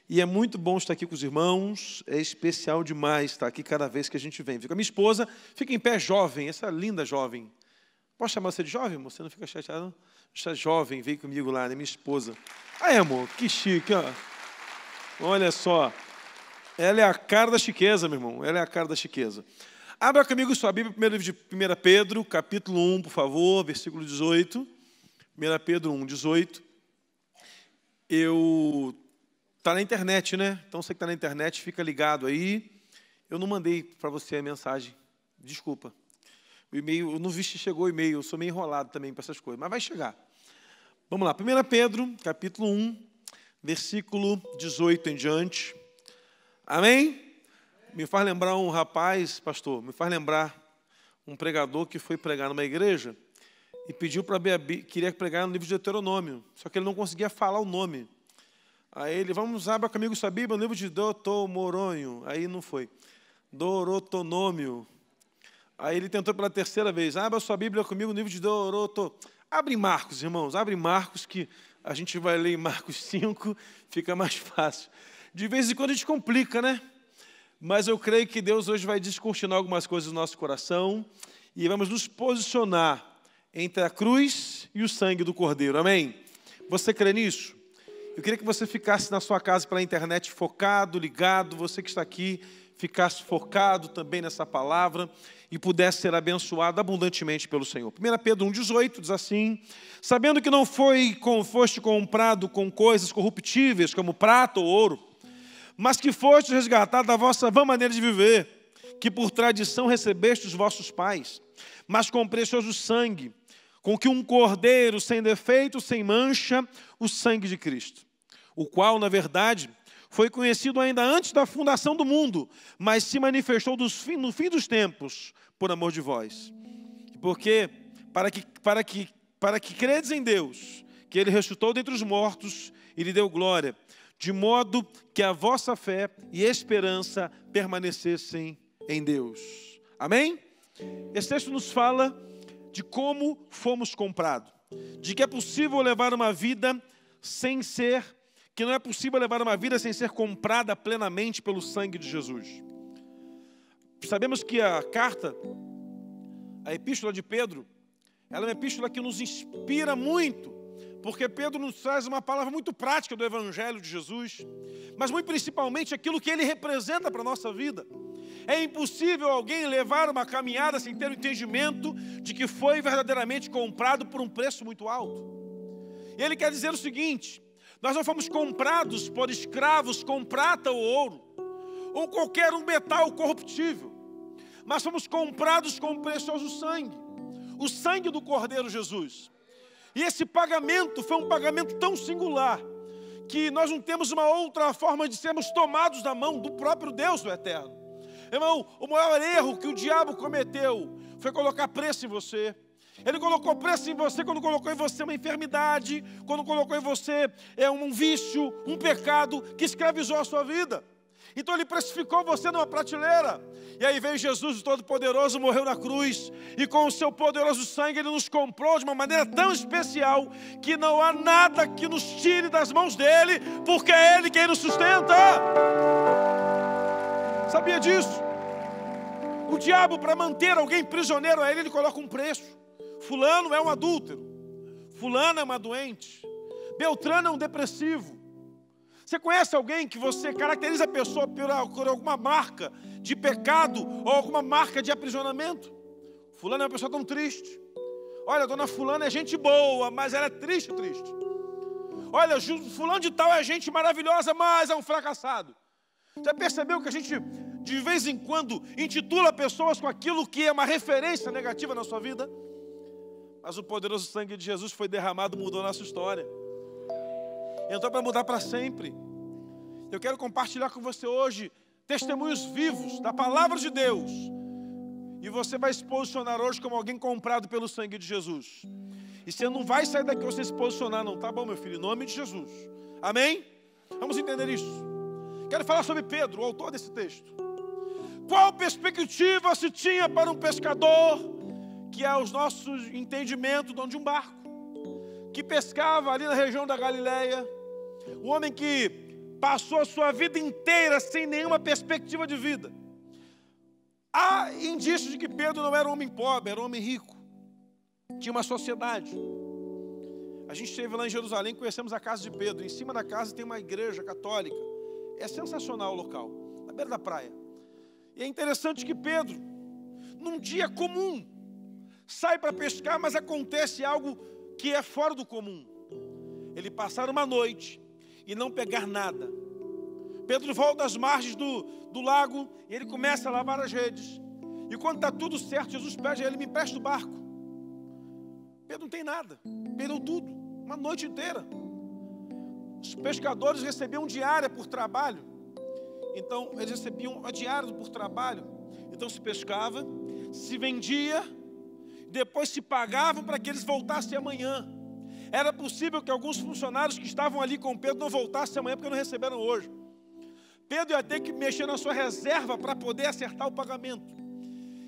E é muito bom estar aqui com os irmãos, é especial demais estar aqui cada vez que a gente vem. A minha esposa fica em pé jovem, essa linda jovem. Posso chamar você de jovem, amor? Você não fica chateado, não? Essa jovem veio comigo lá, né? Minha esposa. Aí, amor, que chique, ó. Olha só. Ela é a cara da chiqueza, meu irmão. Ela é a cara da chiqueza. Abra comigo sua Bíblia, primeiro livro de 1 Pedro, capítulo 1, por favor, versículo 18. 1 Pedro 1, 18. Está na internet, né? Então, você que está na internet, fica ligado aí. Eu não mandei para você a mensagem. Desculpa. O e-mail, eu não vi se chegou o e-mail. Eu sou meio enrolado também para essas coisas, mas vai chegar. Vamos lá. 1 Pedro, capítulo 1, versículo 18 em diante. Amém? Me faz lembrar um rapaz, pastor, me faz lembrar um pregador que foi pregar numa igreja e pediu para queria pregar no livro de Deuteronômio, só que ele não conseguia falar o nome. Aí ele, abra comigo sua Bíblia, no livro de Dotomoronho. Aí não foi. Dorotonômio. Aí ele tentou pela terceira vez. Abra sua Bíblia comigo no livro de Doroto. Abre Marcos, irmãos. Abre Marcos, que a gente vai ler em Marcos 5, fica mais fácil. De vez em quando a gente complica, né? Mas eu creio que Deus hoje vai descortinar algumas coisas no nosso coração e vamos nos posicionar entre a cruz e o sangue do Cordeiro. Amém? Você crê nisso? Eu queria que você ficasse na sua casa pela internet focado, ligado, você que está aqui, ficasse focado também nessa palavra e pudesse ser abençoado abundantemente pelo Senhor. 1 Pedro 1,18 diz assim: sabendo que não foste comprado com coisas corruptíveis, como prata ou ouro, mas que foste resgatado da vossa vã maneira de viver, que por tradição recebeste dos vossos pais, mas com precioso sangue, com que um cordeiro sem defeito, sem mancha, o sangue de Cristo, o qual, na verdade, foi conhecido ainda antes da fundação do mundo, mas se manifestou no fim dos tempos, por amor de vós. Porque, para que credes em Deus, que Ele ressuscitou dentre os mortos e lhe deu glória, de modo que a vossa fé e esperança permanecessem em Deus. Amém? Esse texto nos fala de como fomos comprados, de que é possível levar uma vida que não é possível levar uma vida sem ser comprada plenamente pelo sangue de Jesus. Sabemos que a epístola de Pedro, ela é uma epístola que nos inspira muito, porque Pedro nos traz uma palavra muito prática do Evangelho de Jesus, mas muito principalmente aquilo que ele representa para a nossa vida. É impossível alguém levar uma caminhada sem ter o entendimento de que foi verdadeiramente comprado por um preço muito alto. E ele quer dizer o seguinte: nós não fomos comprados por escravos com prata ou ouro, ou qualquer um metal corruptível, mas fomos comprados com um precioso sangue, o sangue do Cordeiro Jesus. E esse pagamento foi um pagamento tão singular, que nós não temos uma outra forma de sermos tomados da mão do próprio Deus do Eterno. Irmão, o maior erro que o diabo cometeu foi colocar preço em você. Ele colocou preço em você quando colocou em você uma enfermidade, quando colocou em você um vício, um pecado que escravizou a sua vida. Então ele precificou você numa prateleira. E aí veio Jesus, o Todo-Poderoso, morreu na cruz, e com o seu poderoso sangue ele nos comprou de uma maneira tão especial que não há nada que nos tire das mãos dele, porque é ele quem nos sustenta. Sabia disso? O diabo, para manter alguém prisioneiro a ele coloca um preço. Fulano é um adúltero, fulano é uma doente, Beltrano é um depressivo. Você conhece alguém que você caracteriza a pessoa por alguma marca de pecado ou alguma marca de aprisionamento? Fulano é uma pessoa tão triste. Olha, dona fulana é gente boa, mas ela é triste. Olha, fulano de tal é gente maravilhosa, mas é um fracassado. Já percebeu que a gente, de vez em quando, intitula pessoas com aquilo que é uma referência negativa na sua vida? Mas o poderoso sangue de Jesus foi derramado, mudou a nossa história. Entrou para mudar para sempre. Eu quero compartilhar com você hoje testemunhos vivos da palavra de Deus. E você vai se posicionar hoje como alguém comprado pelo sangue de Jesus. E você não vai sair daqui você se posicionar não, tá bom, meu filho? Em nome de Jesus. Amém? Vamos entender isso. Quero falar sobre Pedro, o autor desse texto. Qual perspectiva se tinha para um pescador, que é os nossos entendimentos, dono de um barco, que pescava ali na região da Galileia, um homem que passou a sua vida inteira sem nenhuma perspectiva de vida. Há indícios de que Pedro não era um homem pobre, era um homem rico. Tinha uma sociedade. A gente esteve lá em Jerusalém, conhecemos a casa de Pedro. Em cima da casa tem uma igreja católica. É sensacional o local, na beira da praia. E é interessante que Pedro, num dia comum, sai para pescar, mas acontece algo que é fora do comum. Ele passar uma noite e não pegar nada. Pedro volta às margens do lago e ele começa a lavar as redes. E quando está tudo certo, Jesus pede a ele: me empresta o barco. Pedro não tem nada, perdeu tudo, uma noite inteira. Os pescadores recebiam diária por trabalho. Então, eles recebiam a diária por trabalho. Então, se pescava, se vendia, depois se pagavam para que eles voltassem amanhã. Era possível que alguns funcionários que estavam ali com Pedro não voltassem amanhã porque não receberam hoje. Pedro ia ter que mexer na sua reserva para poder acertar o pagamento.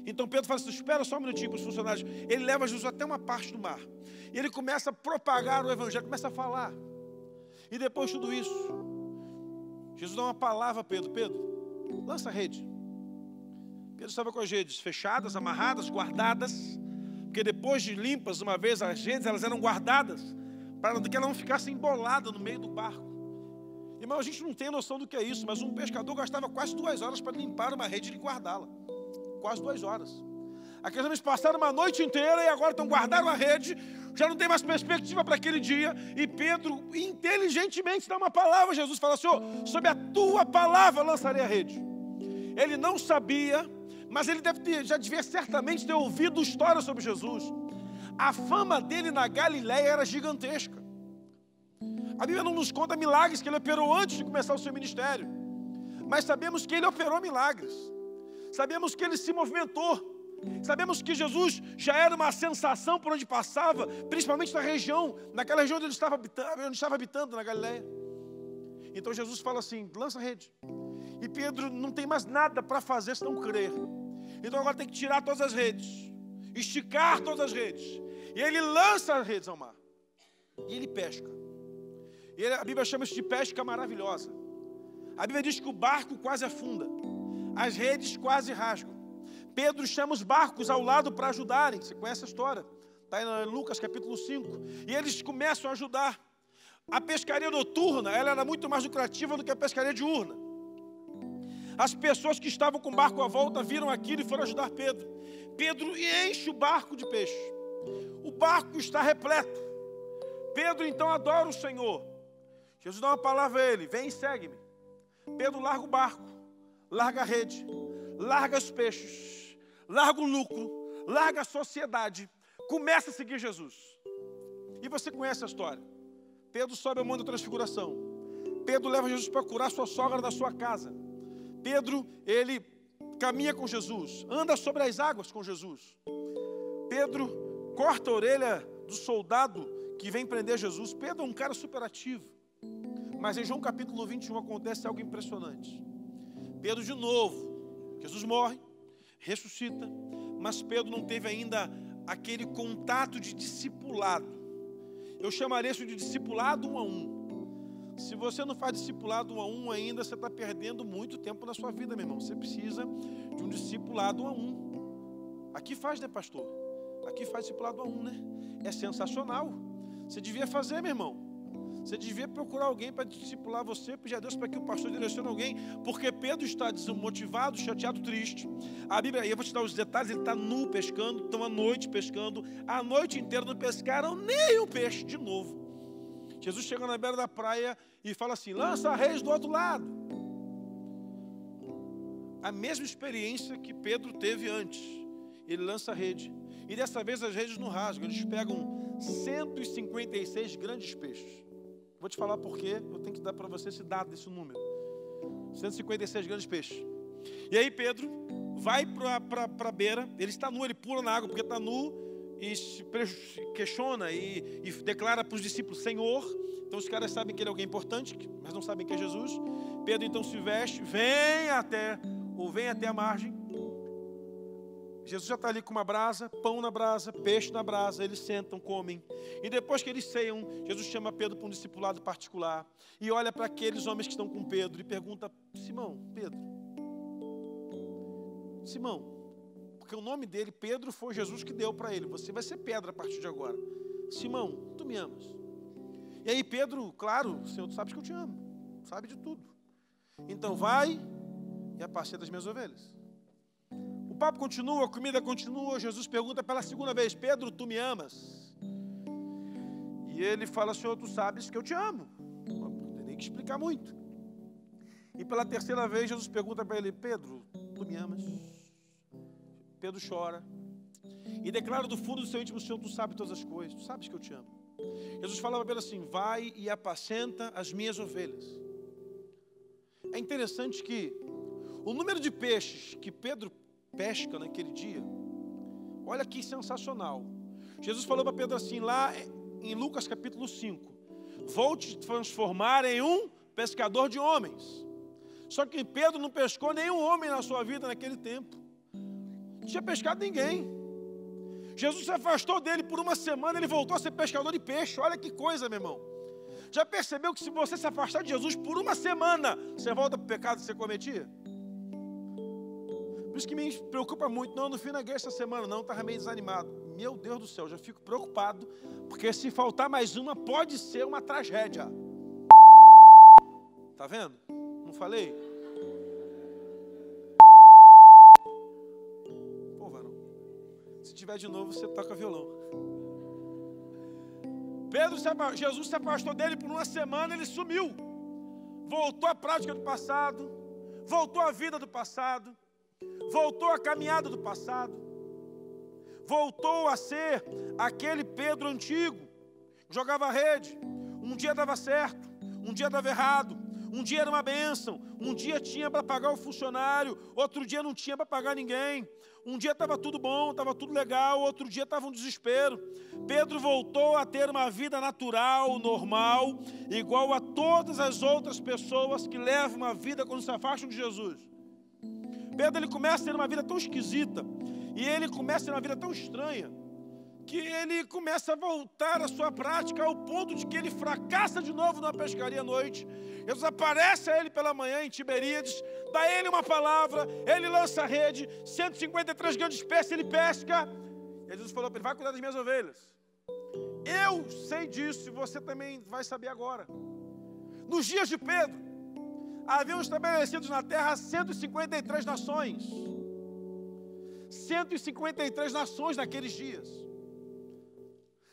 Então Pedro fala assim: espera só um minutinho para os funcionários. Ele leva Jesus até uma parte do mar. E ele começa a propagar o evangelho, começa a falar. E depois de tudo isso, Jesus dá uma palavra a Pedro: Pedro, lança a rede. Pedro estava com as redes fechadas, amarradas, guardadas. Porque depois de limpas, uma vez as redes, elas eram guardadas para que ela não ficasse embolada no meio do barco. Irmão, a gente não tem noção do que é isso, mas um pescador gastava quase 2 horas para limpar uma rede e guardá-la. Quase 2 horas. Aqueles homens passaram uma noite inteira e agora estão guardando a rede, já não tem mais perspectiva para aquele dia. E Pedro inteligentemente dá uma palavra. Jesus fala: Senhor, sob a tua palavra lançarei a rede. Ele não sabia, mas ele já devia certamente ter ouvido histórias sobre Jesus. A fama dele na Galileia era gigantesca. A Bíblia não nos conta milagres que ele operou antes de começar o seu ministério, mas sabemos que ele operou milagres. Sabemos que ele se movimentou. Sabemos que Jesus já era uma sensação por onde passava, principalmente naquela região onde ele estava habitando, na Galileia. Então Jesus fala assim: lança a rede. E Pedro não tem mais nada para fazer senão crer. Então agora tem que tirar todas as redes, esticar todas as redes. E ele lança as redes ao mar. E ele pesca. E a Bíblia chama isso de pesca maravilhosa. A Bíblia diz que o barco quase afunda. As redes quase rasgam. Pedro chama os barcos ao lado para ajudarem. Você conhece a história? Está em Lucas capítulo 5. E eles começam a ajudar. A pescaria noturna, ela era muito mais lucrativa do que a pescaria diurna. As pessoas que estavam com o barco à volta viram aquilo e foram ajudar Pedro. Pedro enche o barco de peixe. O barco está repleto. Pedro então adora o Senhor. Jesus dá uma palavra a ele: vem e segue-me. Pedro larga o barco, larga a rede, larga os peixes, larga o lucro, larga a sociedade, começa a seguir Jesus. E você conhece a história. Pedro sobe ao Monte da Transfiguração. Pedro leva Jesus para curar sua sogra da sua casa. Pedro, ele caminha com Jesus, anda sobre as águas com Jesus. Pedro corta a orelha do soldado que vem prender Jesus. Pedro é um cara superativo. Mas em João capítulo 21 acontece algo impressionante. Pedro de novo, Jesus morre, ressuscita, mas Pedro não teve ainda aquele contato de discipulado. Eu chamaria isso de discipulado 1 a 1. Se você não faz discipulado 1 a 1 ainda, você está perdendo muito tempo na sua vida, meu irmão. Você precisa de um discipulado 1 a 1. Aqui faz, né, pastor? Aqui faz discipulado 1 a 1, né? É sensacional. Você devia fazer, meu irmão. Você devia procurar alguém para discipular você, pedir a Deus para que o pastor direcione alguém, porque Pedro está desmotivado, chateado, triste. A Bíblia, eu vou te dar os detalhes, ele está nu pescando, estão à noite pescando, a noite inteira não pescaram nem um peixe de novo. Jesus chega na beira da praia e fala assim: lança a rede do outro lado. A mesma experiência que Pedro teve antes. Ele lança a rede, e dessa vez as redes não rasgam, eles pegam 156 grandes peixes. Vou te falar por quê, eu tenho que dar para você esse dado, desse número. 156 grandes peixes. E aí Pedro vai para a beira, ele está nu, ele pula na água porque está nu, e se questiona e declara para os discípulos: Senhor. Então os caras sabem que ele é alguém importante, mas não sabem que é Jesus. Pedro então se veste, vem até a margem. Jesus já está ali com uma brasa, pão na brasa, peixe na brasa, eles sentam, comem. E depois que eles ceiam, Jesus chama Pedro para um discipulado particular e olha para aqueles homens que estão com Pedro e pergunta: Simão, Pedro, Simão, porque o nome dele, Pedro, foi Jesus que deu para ele. Você vai ser pedra a partir de agora. Simão, tu me amas? E aí Pedro, claro, Senhor, tu sabes que eu te amo, sabe de tudo. Então vai e apacenta as minhas ovelhas. O papo continua, a comida continua. Jesus pergunta pela segunda vez: Pedro, tu me amas? E ele fala: Senhor, tu sabes que eu te amo. Não tem nem que explicar muito. E pela terceira vez Jesus pergunta para ele: Pedro, tu me amas? Pedro chora e declara do fundo do seu íntimo: Senhor, tu sabes todas as coisas, tu sabes que eu te amo. Jesus falava para ele assim: vai e apacenta as minhas ovelhas. É interessante que o número de peixes que Pedro pesca naquele dia, olha que sensacional. Jesus falou para Pedro assim, lá em Lucas capítulo 5: vou te transformar em um pescador de homens. Só que Pedro não pescou nenhum homem na sua vida naquele tempo. Não tinha pescado ninguém. Jesus se afastou dele por uma semana, ele voltou a ser pescador de peixe. Olha que coisa, meu irmão. Já percebeu que se você se afastar de Jesus por uma semana, você volta para o pecado que você cometia? Por isso que me preocupa muito. Não, não fui na igreja essa semana, não, estava meio desanimado. Meu Deus do céu, já fico preocupado, porque se faltar mais uma, pode ser uma tragédia. Tá vendo? Não falei? Pô, varão, se tiver de novo, você toca violão. Jesus se afastou dele por uma semana, ele sumiu. Voltou à prática do passado, voltou à vida do passado, voltou à caminhada do passado, voltou a ser aquele Pedro antigo, que jogava rede. Um dia dava certo, um dia dava errado, um dia era uma bênção, um dia tinha para pagar o funcionário, outro dia não tinha para pagar ninguém. Um dia estava tudo bom, estava tudo legal, outro dia estava um desespero. Pedro voltou a ter uma vida natural, normal, igual a todas as outras pessoas que levam uma vida quando se afastam de Jesus. Pedro, ele começa a ter uma vida tão esquisita, e ele começa a ter uma vida tão estranha, que ele começa a voltar à sua prática ao ponto de que ele fracassa de novo na pescaria à noite. Jesus aparece a ele pela manhã em Tiberíades, dá a ele uma palavra, ele lança a rede, 153 grandes peixes ele pesca. E Jesus falou para ele: vai cuidar das minhas ovelhas. Eu sei disso e você também vai saber agora. Nos dias de Pedro, haviam estabelecidos na terra 153 nações. 153 nações naqueles dias.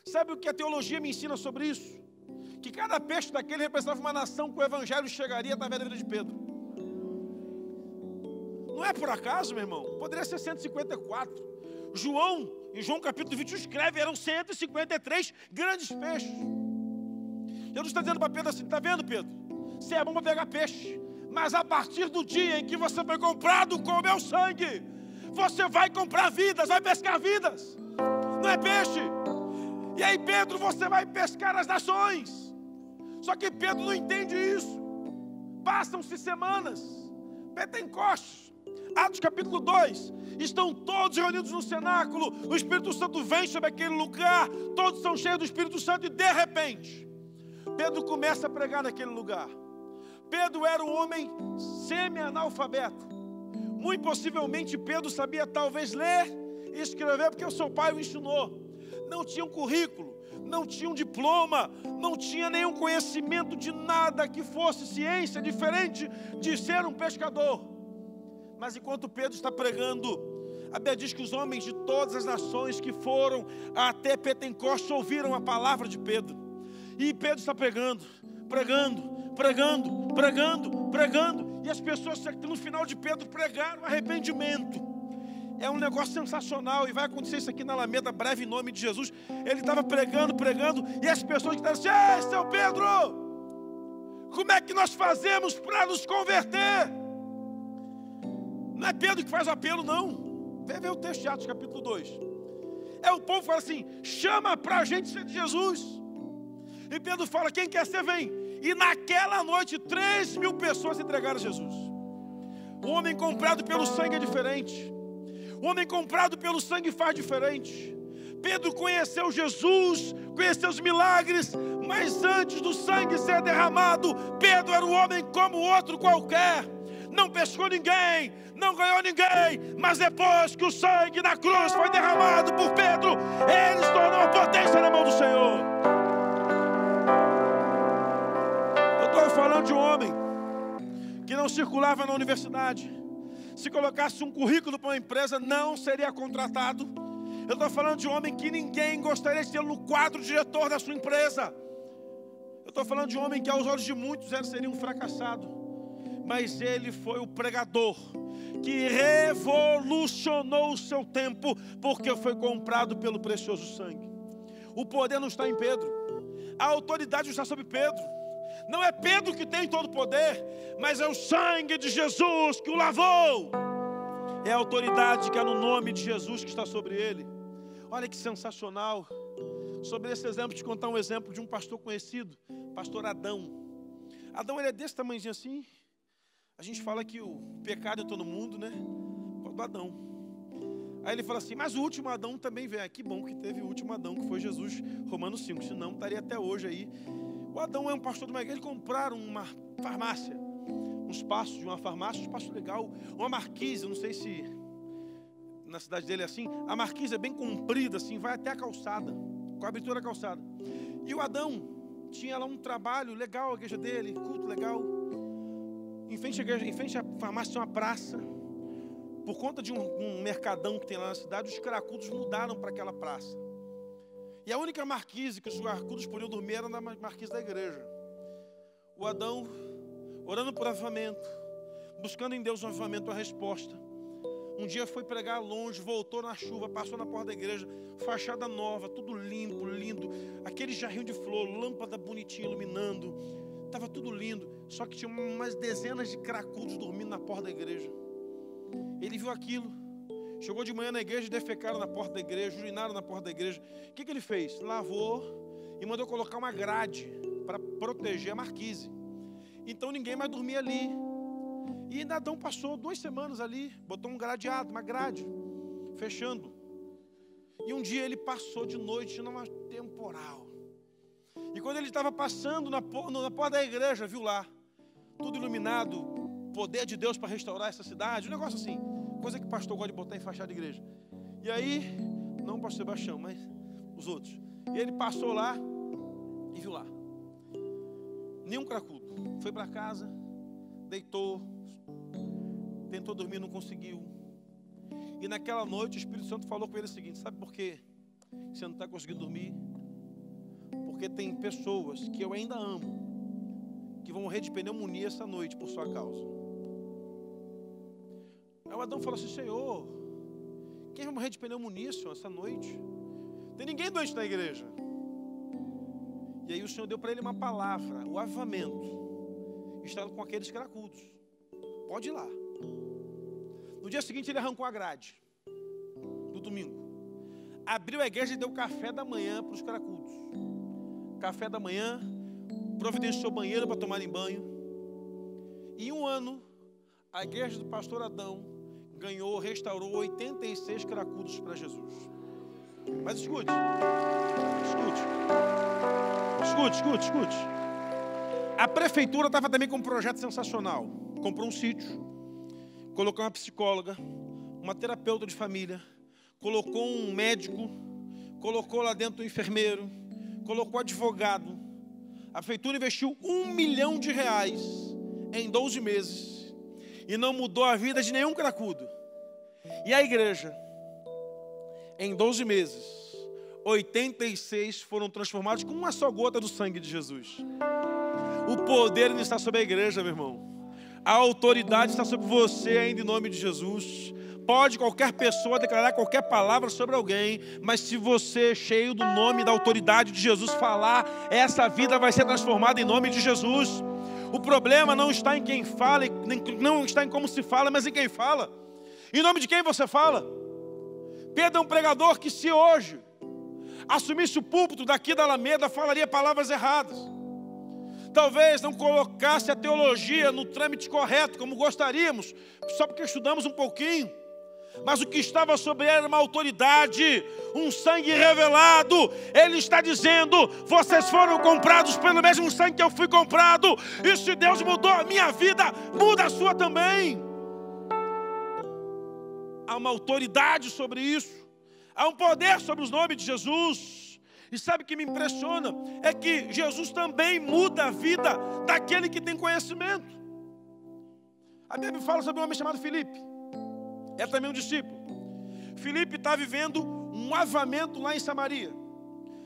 Sabe o que a teologia me ensina sobre isso? Que cada peixe daquele representava uma nação que o evangelho chegaria através da vida de Pedro. Não é por acaso, meu irmão. Poderia ser 154. João, em João capítulo 21, escreve: eram 153 grandes peixes. Jesus está dizendo para Pedro assim: está vendo, Pedro? Você é bom para pegar peixe, mas a partir do dia em que você foi comprado com o meu sangue, você vai comprar vidas, vai pescar vidas. Não é peixe. E aí, Pedro, você vai pescar as nações. Só que Pedro não entende isso. Passam-se semanas. Pentecostes, Atos capítulo 2. Estão todos reunidos no cenáculo. O Espírito Santo vem sobre aquele lugar. Todos são cheios do Espírito Santo e de repente, Pedro começa a pregar naquele lugar. Pedro era um homem semi-analfabeto. Muito possivelmente Pedro sabia talvez ler e escrever, porque o seu pai o ensinou. Não tinha um currículo, não tinha um diploma, não tinha nenhum conhecimento de nada que fosse ciência, diferente de ser um pescador. Mas enquanto Pedro está pregando, a Bíblia diz que os homens de todas as nações que foram até Pentecostes ouviram a palavra de Pedro. E Pedro está pregando, e as pessoas no final de Pedro pregaram arrependimento. É um negócio sensacional, e vai acontecer isso aqui na Alameda breve em nome de Jesus. Ele estava pregando, e as pessoas que estavam assim: ei, seu Pedro, como é que nós fazemos para nos converter? Não é Pedro que faz o apelo, não. Vem ver o texto de Atos capítulo 2. É o povo que fala assim: chama para a gente ser de Jesus. E Pedro fala: quem quer ser, vem. E naquela noite 3.000 pessoas entregaram a Jesus. O homem comprado pelo sangue é diferente. O homem comprado pelo sangue faz diferente. Pedro conheceu Jesus, conheceu os milagres, mas antes do sangue ser derramado, Pedro era um homem como outro qualquer. Não pescou ninguém, não ganhou ninguém, mas depois que o sangue na cruz foi derramado por Pedro, ele se tornou uma potência na mão do Senhor. Eu estou falando de um homem que não circulava na universidade. Se colocasse um currículo para uma empresa, não seria contratado. Eu estou falando de um homem que ninguém gostaria de ter no quadro diretor da sua empresa. Eu estou falando de um homem que aos olhos de muitos ele seria um fracassado. Mas ele foi o pregador que revolucionou o seu tempo, porque foi comprado pelo precioso sangue. O poder não está em Pedro, a autoridade não está sobre Pedro. Não é Pedro que tem todo o poder, mas é o sangue de Jesus que o lavou. É a autoridade que é no nome de Jesus que está sobre ele. Olha que sensacional. Sobre esse exemplo, te contar um exemplo de um pastor conhecido, pastor Adão. Adão, ele é desse tamanhozinho assim. A gente fala que o pecado entrou no mundo, né? Do Adão. Aí ele fala assim, mas o último Adão também veio. Que bom que teve o último Adão, que foi Jesus, Romanos 5. Senão estaria até hoje aí. O Adão é um pastor de uma igreja. Eles compraram uma farmácia, um espaço de uma farmácia, um espaço legal, uma marquise, não sei se na cidade dele é assim. A marquise é bem comprida, assim, vai até a calçada, com a abertura da calçada. E o Adão tinha lá um trabalho legal, a igreja dele, culto legal. Em frente à igreja, em frente à farmácia tinha uma praça. Por conta de um mercadão que tem lá na cidade, os cracudos mudaram para aquela praça. E a única marquise que os cracudos podiam dormir era na marquise da igreja. O Adão, orando por avivamento, buscando em Deus um avivamento, uma resposta. Um dia foi pregar longe, voltou na chuva, passou na porta da igreja, fachada nova, tudo limpo, lindo. Aquele jarrinho de flor, lâmpada bonitinha iluminando. Estava tudo lindo, só que tinha umas dezenas de cracudos dormindo na porta da igreja. Ele viu aquilo, chegou de manhã na igreja, defecaram na porta da igreja, urinaram na porta da igreja. O que ele fez? Lavou e mandou colocar uma grade para proteger a marquise. Então ninguém mais dormia ali. E Adão passou 2 semanas ali, botou um gradeado, uma grade, fechando. E um dia ele passou de noite numa temporal. E quando ele estava passando na porta da igreja, viu lá, tudo iluminado, poder de Deus para restaurar essa cidade, um negócio assim, coisa que o pastor gosta de botar em fachada de igreja. E aí, não o pastor Sebastião, mas os outros. E ele passou lá e viu lá. Nenhum cracudo. Foi para casa, deitou, tentou dormir, não conseguiu. E naquela noite o Espírito Santo falou com ele o seguinte: sabe por quê você não está conseguindo dormir? Porque tem pessoas que eu ainda amo, que vão morrer de pneumonia essa noite por sua causa. Aí o Adão falou assim: Senhor, quem vai morrer de pneumonia, Senhor, essa noite? Tem ninguém doente na igreja. E aí o Senhor deu para ele uma palavra, o avivamento, estava com aqueles cracudos. Pode ir lá. No dia seguinte ele arrancou a grade, no domingo. Abriu a igreja e deu café da manhã para os cracudos. Café da manhã, providenciou banheiro para tomarem banho. Em 1 ano, a igreja do pastor Adão restaurou 86 cracudos para Jesus. Mas escute. A prefeitura estava também com um projeto sensacional. Comprou um sítio, colocou uma psicóloga, uma terapeuta de família, colocou um médico, colocou lá dentro um enfermeiro, colocou advogado. A prefeitura investiu R$1 milhão em 12 meses e não mudou a vida de nenhum cracudo. E a igreja, em 12 meses, 86 foram transformados com uma só gota do sangue de Jesus. O poder ainda está sobre a igreja, meu irmão. A autoridade está sobre você ainda em nome de Jesus. Pode qualquer pessoa declarar qualquer palavra sobre alguém, mas se você, cheio do nome e da autoridade de Jesus, falar, essa vida vai ser transformada em nome de Jesus. O problema não está em quem fala, não está em como se fala, mas em quem fala. Em nome de quem você fala? Pedro é um pregador que, se hoje assumisse o púlpito daqui da Alameda, falaria palavras erradas. Talvez não colocasse a teologia no trâmite correto, como gostaríamos, só porque estudamos um pouquinho. mas o que estava sobre ela era uma autoridade, um sangue revelado. Ele está dizendo: vocês foram comprados pelo mesmo sangue que eu fui comprado, e se Deus mudou a minha vida, muda a sua também. Há uma autoridade sobre isso, há um poder sobre os nomes de Jesus. E sabe o que me impressiona? É que Jesus também muda a vida daquele que tem conhecimento. A Bíblia fala sobre um homem chamado Filipe. É também um discípulo. Filipe está vivendo um avamento lá em Samaria.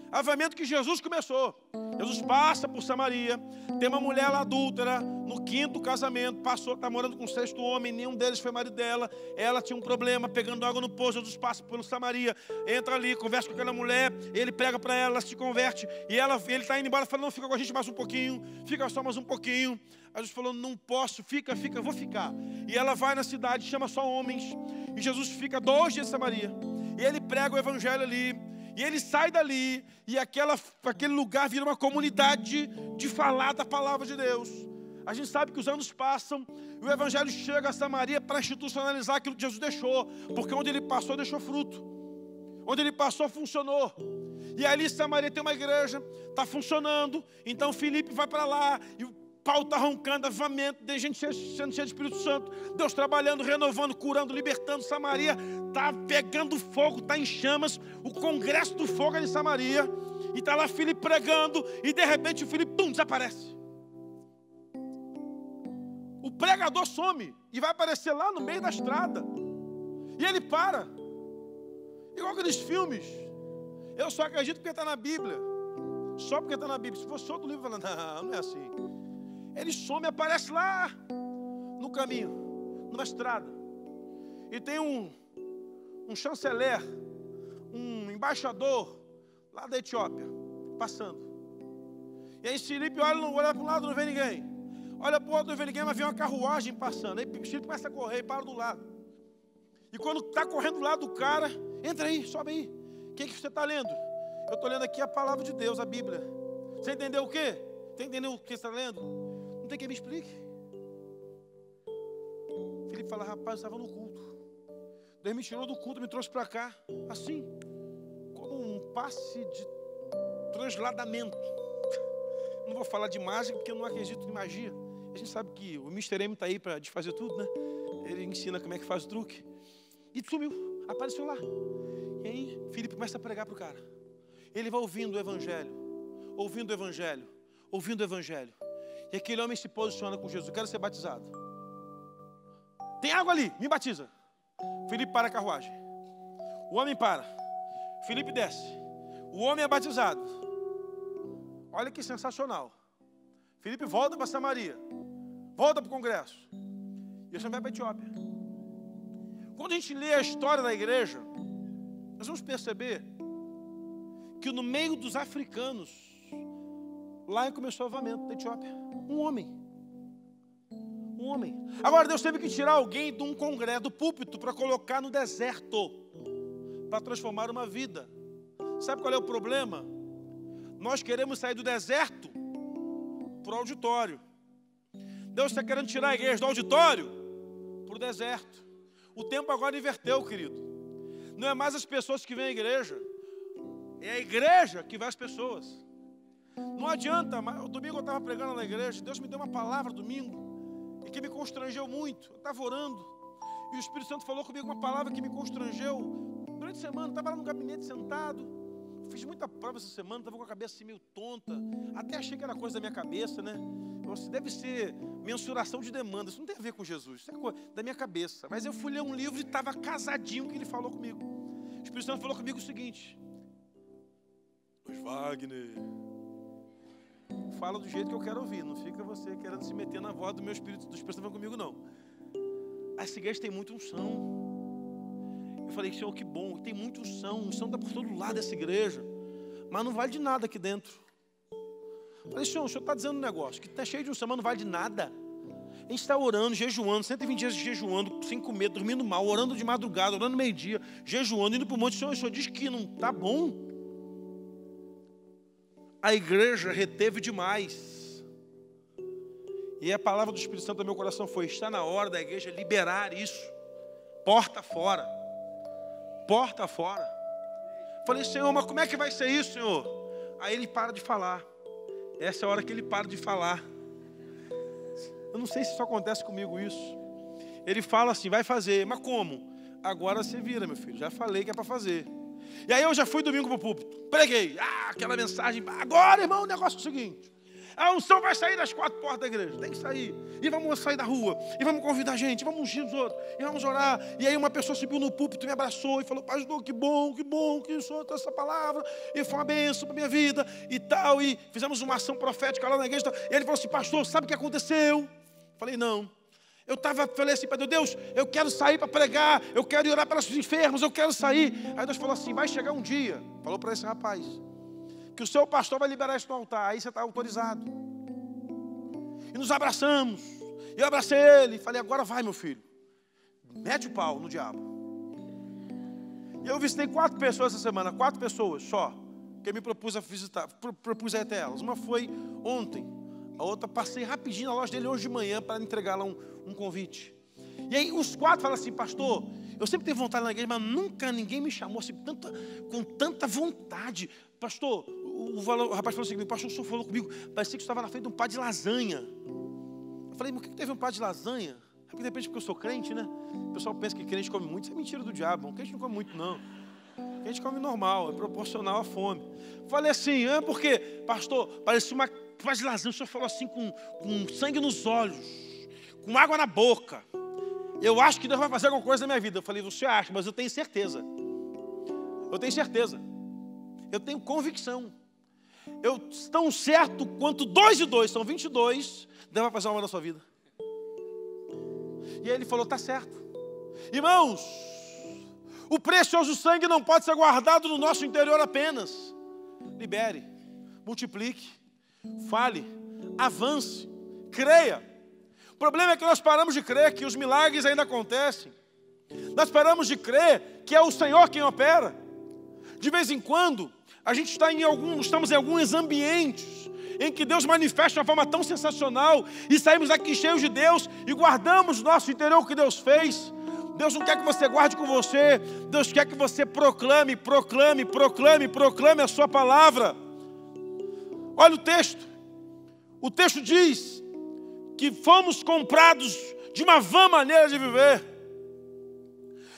Avamento que Jesus começou. Jesus passa por Samaria, tem uma mulher lá adúltera, no 5º casamento, passou, está morando com o 6º homem, nenhum deles foi marido dela. Ela tinha um problema, pegando água no poço. Jesus passa por Samaria, entra ali, conversa com aquela mulher, ele prega para ela, ela se converte, e ele está indo embora, falando: não, fica com a gente mais um pouquinho, fica só mais um pouquinho. Aí Jesus falou: não posso, fica, eu vou ficar. E ela vai na cidade, chama só homens, e Jesus fica 2 dias em Samaria, e ele prega o evangelho ali. E ele sai dali, e aquele lugar vira uma comunidade de falar da palavra de Deus. A gente sabe que os anos passam, e o evangelho chega a Samaria para institucionalizar aquilo que Jesus deixou, porque onde ele passou, deixou fruto. Onde ele passou, funcionou. E ali em Samaria tem uma igreja, está funcionando. Então Filipe vai para lá, e o pau está roncando, avivamento, tem gente sendo cheia de Espírito Santo, Deus trabalhando, renovando, curando, libertando. Samaria está pegando fogo, está em chamas. O congresso do fogo é em Samaria, e está lá Filipe pregando, e de repente o Filipe, desaparece. O pregador some, e vai aparecer lá no meio da estrada, e ele para, igual aqueles filmes. Eu só acredito porque está na Bíblia, só porque está na Bíblia. Se fosse outro livro, não é assim. Ele some e aparece lá no caminho, numa estrada. E tem um chanceler, um embaixador lá da Etiópia, passando. E aí Filipe olha para um lado, não vê ninguém. Olha para o outro, não vê ninguém, mas vê uma carruagem passando. Aí Filipe começa a correr e para do lado. E quando está correndo do lado do cara: entra aí, sobe aí. O que você está lendo? Eu estou lendo aqui a palavra de Deus, a Bíblia. Você entendeu o quê? Você entendeu o que você está lendo? Não tem quem me explique. Filipe fala: rapaz, eu estava no culto. Deus me tirou do culto, me trouxe para cá, assim, como um passe de transladamento. Não vou falar de mágica, porque eu não acredito em magia. A gente sabe que o Mr. M está aí para desfazer tudo, né? Ele ensina como é que faz o truque. E sumiu, apareceu lá. E aí Filipe começa a pregar para o cara. Ele vai ouvindo o evangelho, ouvindo o evangelho, ouvindo o evangelho. E aquele homem se posiciona com Jesus: eu quero ser batizado. Tem água ali, me batiza. Filipe para a carruagem. O homem para. Filipe desce. O homem é batizado. Olha que sensacional. Filipe volta para Samaria. Volta para o congresso. E ele vai para a Etiópia. Quando a gente lê a história da igreja, nós vamos perceber que no meio dos africanos, lá começou o avamento da Etiópia. Um homem. Agora Deus teve que tirar alguém de um congresso, do púlpito, para colocar no deserto, para transformar uma vida. Sabe qual é o problema? Nós queremos sair do deserto para o auditório. Deus está querendo tirar a igreja do auditório para o deserto. O tempo agora inverteu, querido. Não é mais as pessoas que vêm à igreja, é a igreja que vai às pessoas. Não adianta, mas domingo eu estava pregando na igreja, Deus me deu uma palavra domingo, e que me constrangeu muito. Eu estava orando, e o Espírito Santo falou comigo uma palavra que me constrangeu. Durante a semana, eu estava lá no gabinete sentado, fiz muita prova essa semana, estava com a cabeça assim meio tonta, até achei que era coisa da minha cabeça, né? Deve ser mensuração de demanda, isso não tem a ver com Jesus, isso é coisa da minha cabeça. Mas eu fui ler um livro e estava casadinho que ele falou comigo. O Espírito Santo falou comigo o seguinte: mas Wagner, fala do jeito que eu quero ouvir, não fica você querendo se meter na voz do meu Espírito, do Espírito Santo comigo, não. Essa igreja tem muita unção. Eu falei: Senhor, que bom, tem muita unção está por todo lado dessa igreja, mas não vale de nada aqui dentro. Eu falei: Senhor, o Senhor está dizendo um negócio que está cheio de unção, mas não vale de nada. A gente está orando, jejuando, 120 dias jejuando, sem comer, dormindo mal, orando de madrugada, orando meio-dia, jejuando, indo para o monte. O Senhor diz que não está bom. A igreja reteve demais. E a palavra do Espírito Santo no meu coração foi: está na hora da igreja liberar isso, porta fora. porta fora. Falei, Senhor, mas como é que vai ser isso, Senhor? Aí ele para de falar. Essa é a hora que ele para de falar. Eu não sei se isso acontece comigo isso. Ele fala assim, vai fazer. Mas como? Agora você vira, meu filho. Já falei que é para fazer. E aí eu já fui domingo para o púlpito. Preguei. Aquela mensagem. Agora, irmão, o negócio é o seguinte. A unção vai sair das 4 portas da igreja. Tem que sair. E vamos sair da rua. E vamos convidar a gente. E vamos ungir os outros. E vamos orar. E aí uma pessoa subiu no púlpito e me abraçou. E falou, pastor, que bom que o senhor trouxe essa palavra. E foi uma bênção para a minha vida. E tal. E fizemos uma ação profética lá na igreja. E ele falou assim, pastor, sabe o que aconteceu? Falei, não. Falei assim para Deus, eu quero sair para pregar. Eu quero ir orar pelos enfermos. Eu quero sair. Aí Deus falou assim, vai chegar um dia. Falou para esse rapaz. Que o seu pastor vai liberar isso no altar. Aí você está autorizado. E nos abraçamos. E eu abracei ele. Falei, agora vai, meu filho. Mete o pau no diabo. E eu visitei 4 pessoas essa semana. 4 pessoas só. Que eu me propus a visitar. Propus a ir até elas. Uma foi ontem. A outra passei rapidinho na loja dele hoje de manhã para entregar lá um convite. E aí os 4 falam assim, pastor, eu sempre tenho vontade na igreja, mas nunca ninguém me chamou assim, com tanta vontade. Pastor, o rapaz falou assim, pastor, o senhor falou comigo, parecia que estava na frente de um pá de lasanha. Eu falei, mas o que teve um pá de lasanha? Porque de repente, porque eu sou crente, né? O pessoal pensa que crente come muito, isso é mentira do diabo, crente não come muito não. Crente come normal, é proporcional à fome. Falei assim, porque, pastor, parecia uma pá de lasanha, o senhor falou assim, com sangue nos olhos, com água na boca. Eu acho que Deus vai fazer alguma coisa na minha vida. Eu falei, você acha, mas eu tenho certeza. Eu tenho certeza. Eu tenho convicção. Eu tão certo quanto 2 e 2 são 22, Deus vai fazer uma na sua vida. E aí ele falou, tá certo. Irmãos, o precioso sangue não pode ser guardado no nosso interior apenas. Libere, multiplique, fale, avance, creia. O problema é que nós paramos de crer que os milagres ainda acontecem. Nós paramos de crer que é o Senhor quem opera. De vez em quando, a gente estamos em alguns ambientes em que Deus manifesta de uma forma tão sensacional e saímos daqui cheios de Deus e guardamos no nosso interior o que Deus fez. Deus não quer que você guarde com você. Deus quer que você proclame a sua palavra. Olha o texto. O texto diz que fomos comprados de uma vã maneira de viver.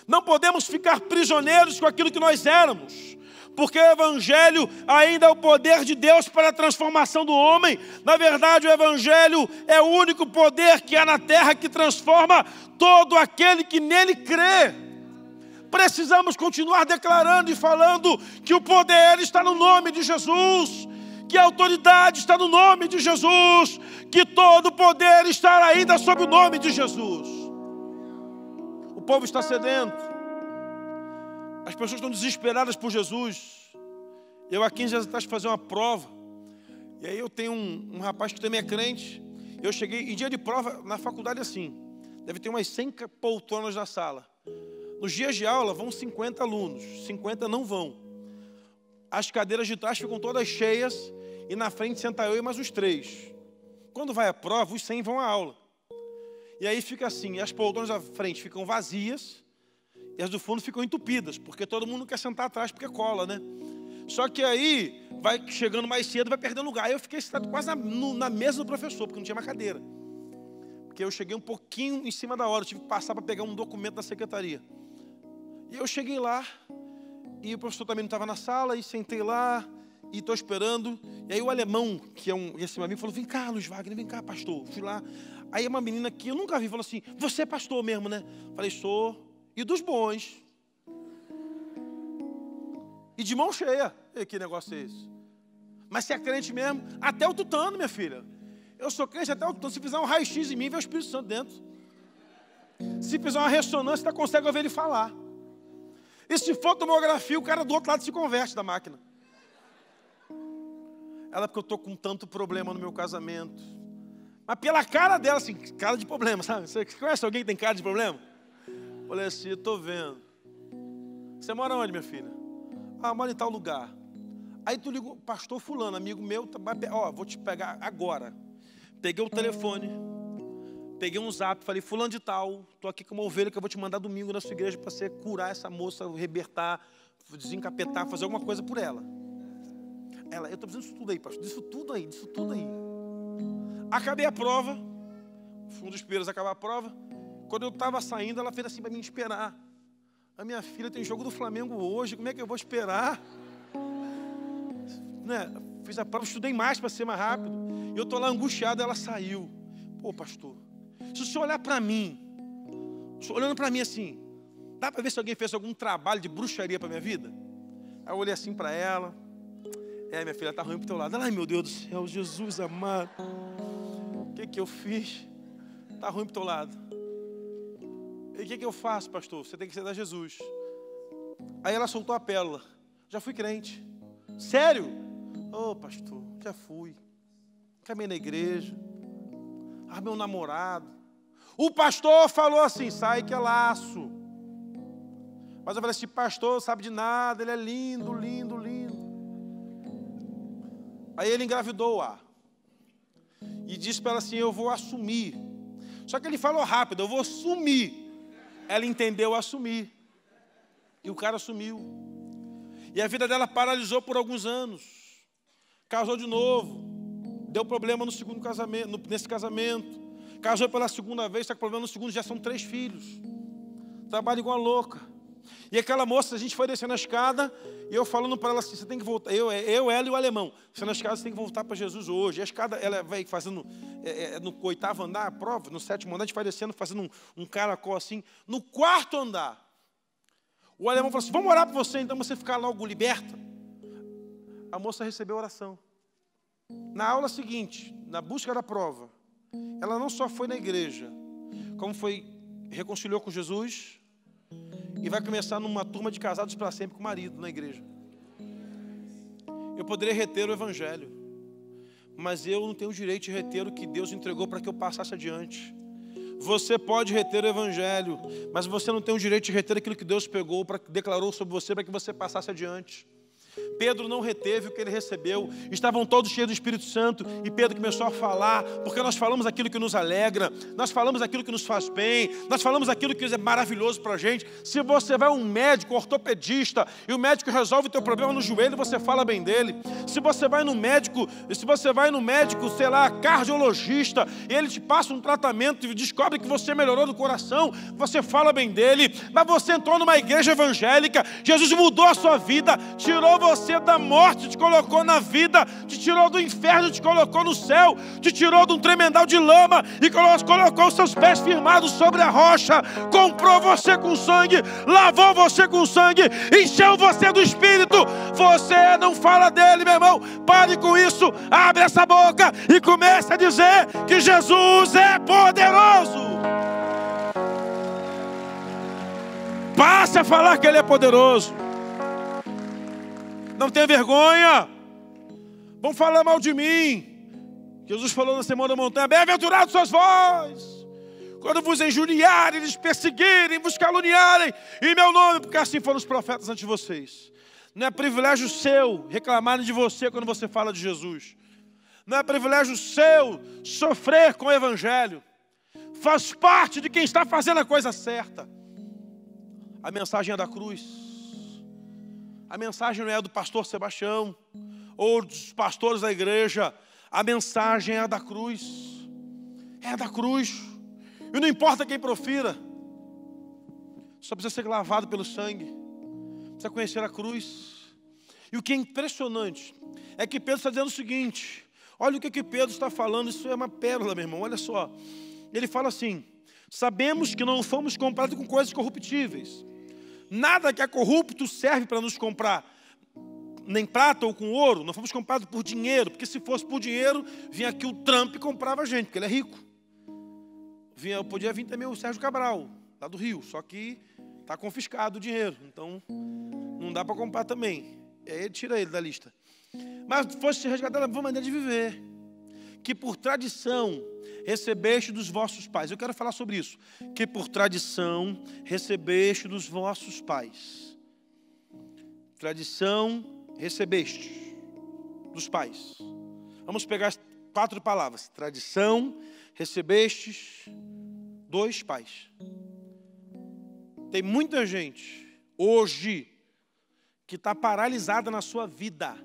Não podemos ficar prisioneiros com aquilo que nós éramos, porque o Evangelho ainda é o poder de Deus para a transformação do homem. Na verdade, o Evangelho é o único poder que há na terra que transforma todo aquele que nele crê. Precisamos continuar declarando e falando que o poder está no nome de Jesus, que a autoridade está no nome de Jesus, que todo poder está ainda sob o nome de Jesus. O povo está sedento. As pessoas estão desesperadas por Jesus. Eu há 15 dias atrás fui fazer uma prova. E aí eu tenho um rapaz que também é crente. Eu cheguei em dia de prova na faculdade assim. Deve ter umas 100 poltronas na sala. Nos dias de aula vão 50 alunos. 50 não vão. As cadeiras de trás ficam todas cheias. E na frente senta eu e mais uns 3. Quando vai a prova, os 100 vão à aula. E aí fica assim, as poltronas da frente ficam vazias e as do fundo ficam entupidas, porque todo mundo quer sentar atrás porque cola, né? Só que aí, vai chegando mais cedo, vai perdendo lugar. Aí eu fiquei sentado quase na mesa do professor, porque não tinha mais cadeira. Porque eu cheguei um pouquinho em cima da hora, eu tive que passar para pegar um documento da secretaria. E eu cheguei lá, e o professor também não estava na sala, e sentei lá, e estou esperando. E aí o alemão, que é esse meu amigo, falou, vem cá, Luiz Wagner, vem cá, pastor. Fui lá. Aí uma menina que eu nunca vi, falou assim, você é pastor mesmo, né? Falei, sou. E dos bons. E de mão cheia. E que negócio é esse? Mas se é crente mesmo, até o tutano, minha filha. Eu sou crente até o tutano. Se fizer um raio-x em mim, vê o Espírito Santo dentro. Se fizer uma ressonância, você consegue ouvir ele falar. E se for tomografia, o cara do outro lado se converte da máquina. Ela, porque eu estou com tanto problema no meu casamento. Mas pela cara dela, assim, cara de problema, sabe? Você conhece alguém que tem cara de problema? Falei assim, eu estou vendo. Você mora onde, minha filha? Ah, mora em tal lugar. Aí tu ligou, pastor fulano, amigo meu, vou te pegar agora. Peguei o telefone, peguei um zap, falei, fulano de tal, estou aqui com uma ovelha que eu vou te mandar domingo na sua igreja para você curar essa moça, rebertar, desencapetar, fazer alguma coisa por ela. Ela, eu estou precisando disso tudo aí, pastor, disso tudo aí. Acabei a prova, fui um dos primeiros a acabar a prova. Quando eu estava saindo, ela fez assim para mim esperar. A minha filha tem jogo do Flamengo hoje, como é que eu vou esperar? Né? Fiz a prova, estudei mais para ser mais rápido. Eu estou lá angustiado, ela saiu. Pô, pastor, se o senhor olhar para mim, olhando para mim assim, dá para ver se alguém fez algum trabalho de bruxaria para minha vida? Aí eu olhei assim para ela. Minha filha, está ruim para o teu lado. Ai, meu Deus do céu, Jesus amado. O que eu fiz? Está ruim para o teu lado. E o que eu faço, pastor? Você tem que aceitar Jesus. Aí ela soltou a pérola. Já fui crente. Sério? Pastor, já fui. Caminhei na igreja. Armei um namorado. O pastor falou assim, sai que é laço. Mas eu falei assim, pastor, sabe de nada, ele é lindo, lindo, lindo. Aí ele engravidou-a. E disse para ela assim, eu vou assumir. Só que ele falou rápido, eu vou sumir. Ela entendeu assumir. E o cara assumiu. E a vida dela paralisou por alguns anos. Casou de novo. Deu problema no segundo casamento, nesse casamento. Casou pela segunda vez, está com problema no segundo, já são 3 filhos. Trabalha igual a louca. E aquela moça, a gente foi descendo a escada, e eu falando para ela assim, você tem que voltar, ela e o alemão, descendo a escada, você tem que voltar para Jesus hoje. E a escada, ela vai fazendo, no 8º andar, a prova, no 7º andar, a gente vai descendo, fazendo um caracol assim. No 4º andar, o alemão falou assim, vamos orar por você, então você ficar logo liberta. A moça recebeu a oração. Na aula seguinte, na busca da prova, ela não só foi na igreja, como reconciliou com Jesus, e vai começar numa turma de casados para sempre com o marido na igreja. Eu poderia reter o evangelho, mas eu não tenho o direito de reter o que Deus entregou para que eu passasse adiante. Você pode reter o evangelho, mas você não tem o direito de reter aquilo que Deus pegou, declarou sobre você, para que você passasse adiante. Pedro não reteve o que ele recebeu. Estavam todos cheios do Espírito Santo. E Pedro começou a falar, porque nós falamos aquilo que nos alegra, nós falamos aquilo que nos faz bem, nós falamos aquilo que é maravilhoso para a gente. Se você vai a um médico, ortopedista, e o médico resolve o teu problema no joelho, você fala bem dele. Se você vai no médico, sei lá, cardiologista, e ele te passa um tratamento e descobre que você melhorou do coração, você fala bem dele. Mas você entrou numa igreja evangélica, Jesus mudou a sua vida, tirou você da morte, te colocou na vida, te tirou do inferno, te colocou no céu, te tirou de um tremendal de lama e colocou os seus pés firmados sobre a rocha, comprou você com sangue, lavou você com sangue, encheu você do Espírito. Você não fala dele, meu irmão. Pare com isso, abre essa boca e comece a dizer que Jesus é poderoso. Passe a falar que ele é poderoso. Não tenha vergonha. Vão falar mal de mim. Jesus falou na Sermão da Montanha, bem-aventurados sois vós, quando vos injuriarem, lhes perseguirem, vos caluniarem em meu nome, porque assim foram os profetas antes de vocês. Não é privilégio seu reclamarem de você quando você fala de Jesus. Não é privilégio seu sofrer com o Evangelho. Faz parte de quem está fazendo a coisa certa. A mensagem é da cruz. A mensagem não é do pastor Sebastião ou dos pastores da igreja. A mensagem é a da cruz. É a da cruz. E não importa quem profira. Só precisa ser lavado pelo sangue. Precisa conhecer a cruz. E o que é impressionante é que Pedro está dizendo o seguinte. Olha o que Pedro está falando. Isso é uma pérola, meu irmão. Olha só. Ele fala assim. Sabemos que não fomos comprados com coisas corruptíveis. Nada que é corrupto serve para nos comprar, nem prata ou com ouro. Não fomos comprados por dinheiro, porque se fosse por dinheiro, vinha aqui o Trump e comprava a gente, porque ele é rico. Podia vir também o Sérgio Cabral, lá do Rio, só que está confiscado o dinheiro, então não dá para comprar também. Aí ele tira ele da lista. Mas fosse resgatado da maneira de viver, que por tradição recebeste dos vossos pais. Eu quero falar sobre isso. Que por tradição recebeste dos vossos pais. Tradição recebeste dos pais. Vamos pegar 4 palavras. Tradição, recebestes, 2 pais. Tem muita gente hoje que está paralisada na sua vida,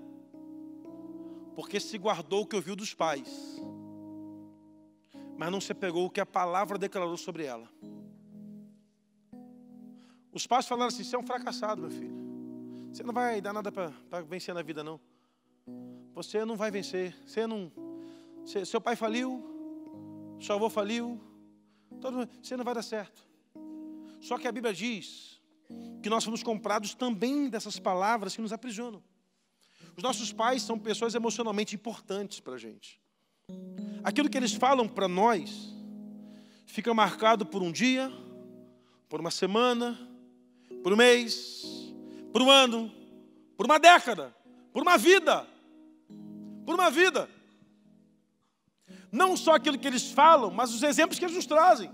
porque se guardou o que ouviu dos pais, mas não se apegou o que a palavra declarou sobre ela. Os pais falaram assim: você é um fracassado, meu filho. Você não vai dar nada para vencer na vida, não. Você não vai vencer. Seu pai faliu, seu avô faliu, você não vai dar certo. Só que a Bíblia diz que nós fomos comprados também dessas palavras que nos aprisionam. Os nossos pais são pessoas emocionalmente importantes para a gente. Aquilo que eles falam para nós fica marcado por um dia, por uma semana, por um mês, por um ano, por uma década, por uma vida. Por uma vida. Não só aquilo que eles falam, mas os exemplos que eles nos trazem.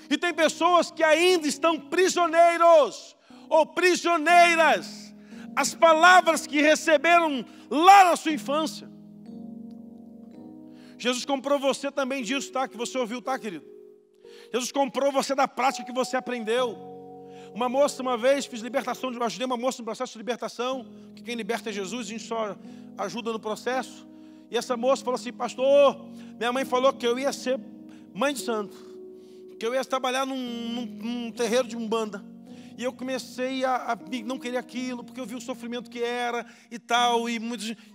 E tem pessoas que ainda estão prisioneiros ou prisioneiras as palavras que receberam lá na sua infância. Jesus comprou você também disso, tá? Que você ouviu, tá, querido? Jesus comprou você da prática que você aprendeu. Uma moça, uma vez, fiz libertação, ajudei uma moça no processo de libertação, que quem liberta é Jesus, a gente só ajuda no processo. E essa moça falou assim: pastor, minha mãe falou que eu ia ser mãe de santo, que eu ia trabalhar num terreiro de umbanda. E eu comecei a não querer aquilo, porque eu vi o sofrimento que era e tal, e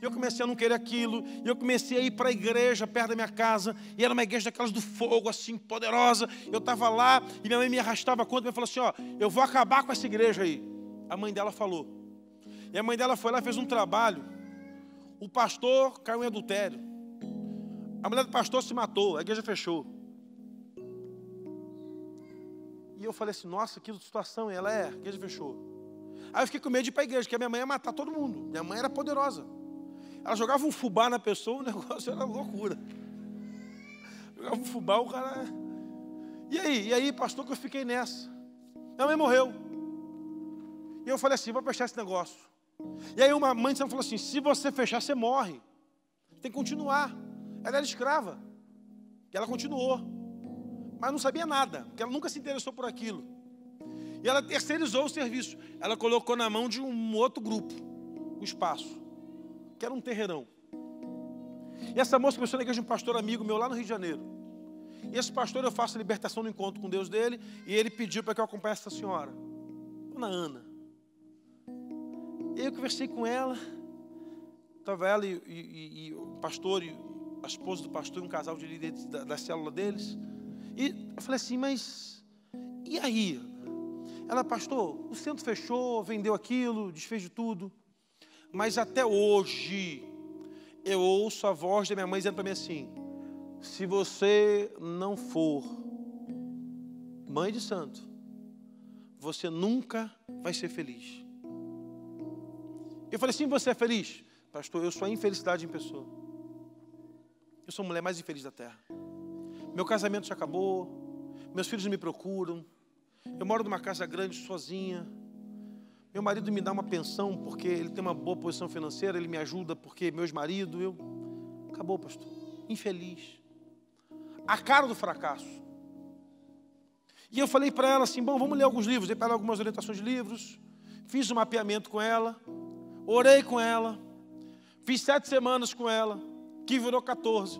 eu comecei a não querer aquilo, e eu comecei a ir para a igreja perto da minha casa, e era uma igreja daquelas do fogo, assim, poderosa. Eu estava lá, e minha mãe me arrastava contra, e falou assim: ó, eu vou acabar com essa igreja aí. A mãe dela falou. E a mãe dela foi lá e fez um trabalho. O pastor caiu em adultério. A mulher do pastor se matou, a igreja fechou. E eu falei assim: nossa, que situação. E ela: a igreja fechou. Aí eu fiquei com medo de ir para a igreja, porque a minha mãe ia matar todo mundo. Minha mãe era poderosa. Ela jogava um fubá na pessoa, o negócio era loucura. Jogava um fubá, o cara... E aí, pastor, que eu fiquei nessa. Minha mãe morreu. E eu falei assim: vou fechar esse negócio. E aí uma mãe de santo falou assim: se você fechar, você morre. Tem que continuar. Ela era escrava. E ela continuou. Mas não sabia nada, porque ela nunca se interessou por aquilo. E ela terceirizou o serviço. Ela colocou na mão de um outro grupo o espaço, que era um terreirão. E essa moça começou na igreja de um pastor amigo meu lá no Rio de Janeiro. E esse pastor, eu faço a libertação no encontro com Deus dele, e ele pediu para que eu acompanhasse essa senhora, Dona Ana. E aí eu conversei com ela. Estava ela e o pastor, e a esposa do pastor, e um casal de líderes da célula deles. E eu falei assim: mas e aí? Ela: pastor, o centro fechou, vendeu aquilo, desfez de tudo. Mas até hoje, eu ouço a voz da minha mãe dizendo para mim assim: se você não for mãe de santo, você nunca vai ser feliz. Eu falei assim: você é feliz? Pastor, eu sou a infelicidade em pessoa. Eu sou a mulher mais infeliz da terra. Meu casamento já acabou, meus filhos me procuram, eu moro numa casa grande sozinha, meu marido me dá uma pensão porque ele tem uma boa posição financeira, ele me ajuda porque meu ex-marido, acabou, pastor, infeliz, a cara do fracasso. E eu falei para ela assim: bom, vamos ler alguns livros. Dei para ela algumas orientações de livros, fiz um mapeamento com ela, orei com ela, fiz 7 semanas com ela, que virou 14.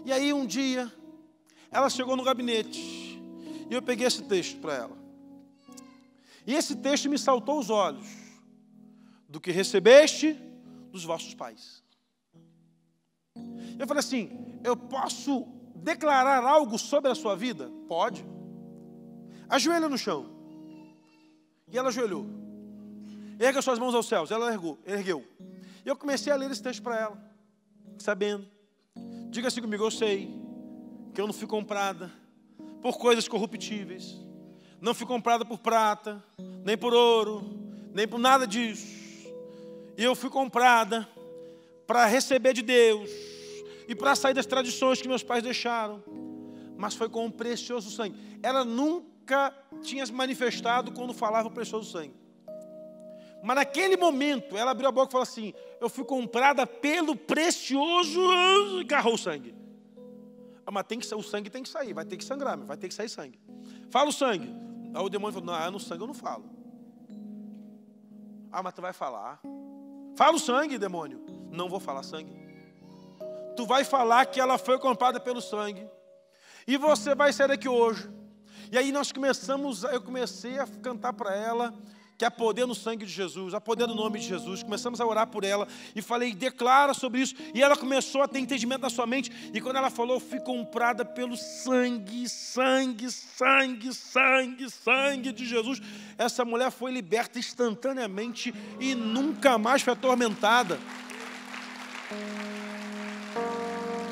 E aí um dia, ela chegou no gabinete, e eu peguei esse texto para ela. E esse texto me saltou os olhos: do que recebeste dos vossos pais. Eu falei assim: eu posso declarar algo sobre a sua vida? Pode. Ajoelha no chão. E ela ajoelhou. Erga suas mãos aos céus. Ela ergueu. E eu comecei a ler esse texto para ela, sabendo. Diga assim comigo: eu sei que eu não fui comprada por coisas corruptíveis, não fui comprada por prata, nem por ouro, nem por nada disso. E eu fui comprada para receber de Deus e para sair das tradições que meus pais deixaram, mas foi com um precioso sangue. Ela nunca tinha se manifestado quando falava o precioso sangue. Mas naquele momento, ela abriu a boca e falou assim: eu fui comprada pelo precioso, agarrou o sangue. Mas o sangue tem que sair, vai ter que sangrar, vai ter que sair sangue. Fala o sangue. Aí o demônio falou, não, no sangue eu não falo. Mas tu vai falar. Fala o sangue, demônio. Não vou falar sangue. Tu vai falar que ela foi comprada pelo sangue. E você vai sair daqui hoje. E aí eu comecei a cantar para ela que há poder no sangue de Jesus, há poder no nome de Jesus. Começamos a orar por ela e falei, declara sobre isso. E ela começou a ter entendimento na sua mente. E quando ela falou, fui comprada pelo sangue, sangue, sangue, sangue, sangue de Jesus. Essa mulher foi liberta instantaneamente e nunca mais foi atormentada.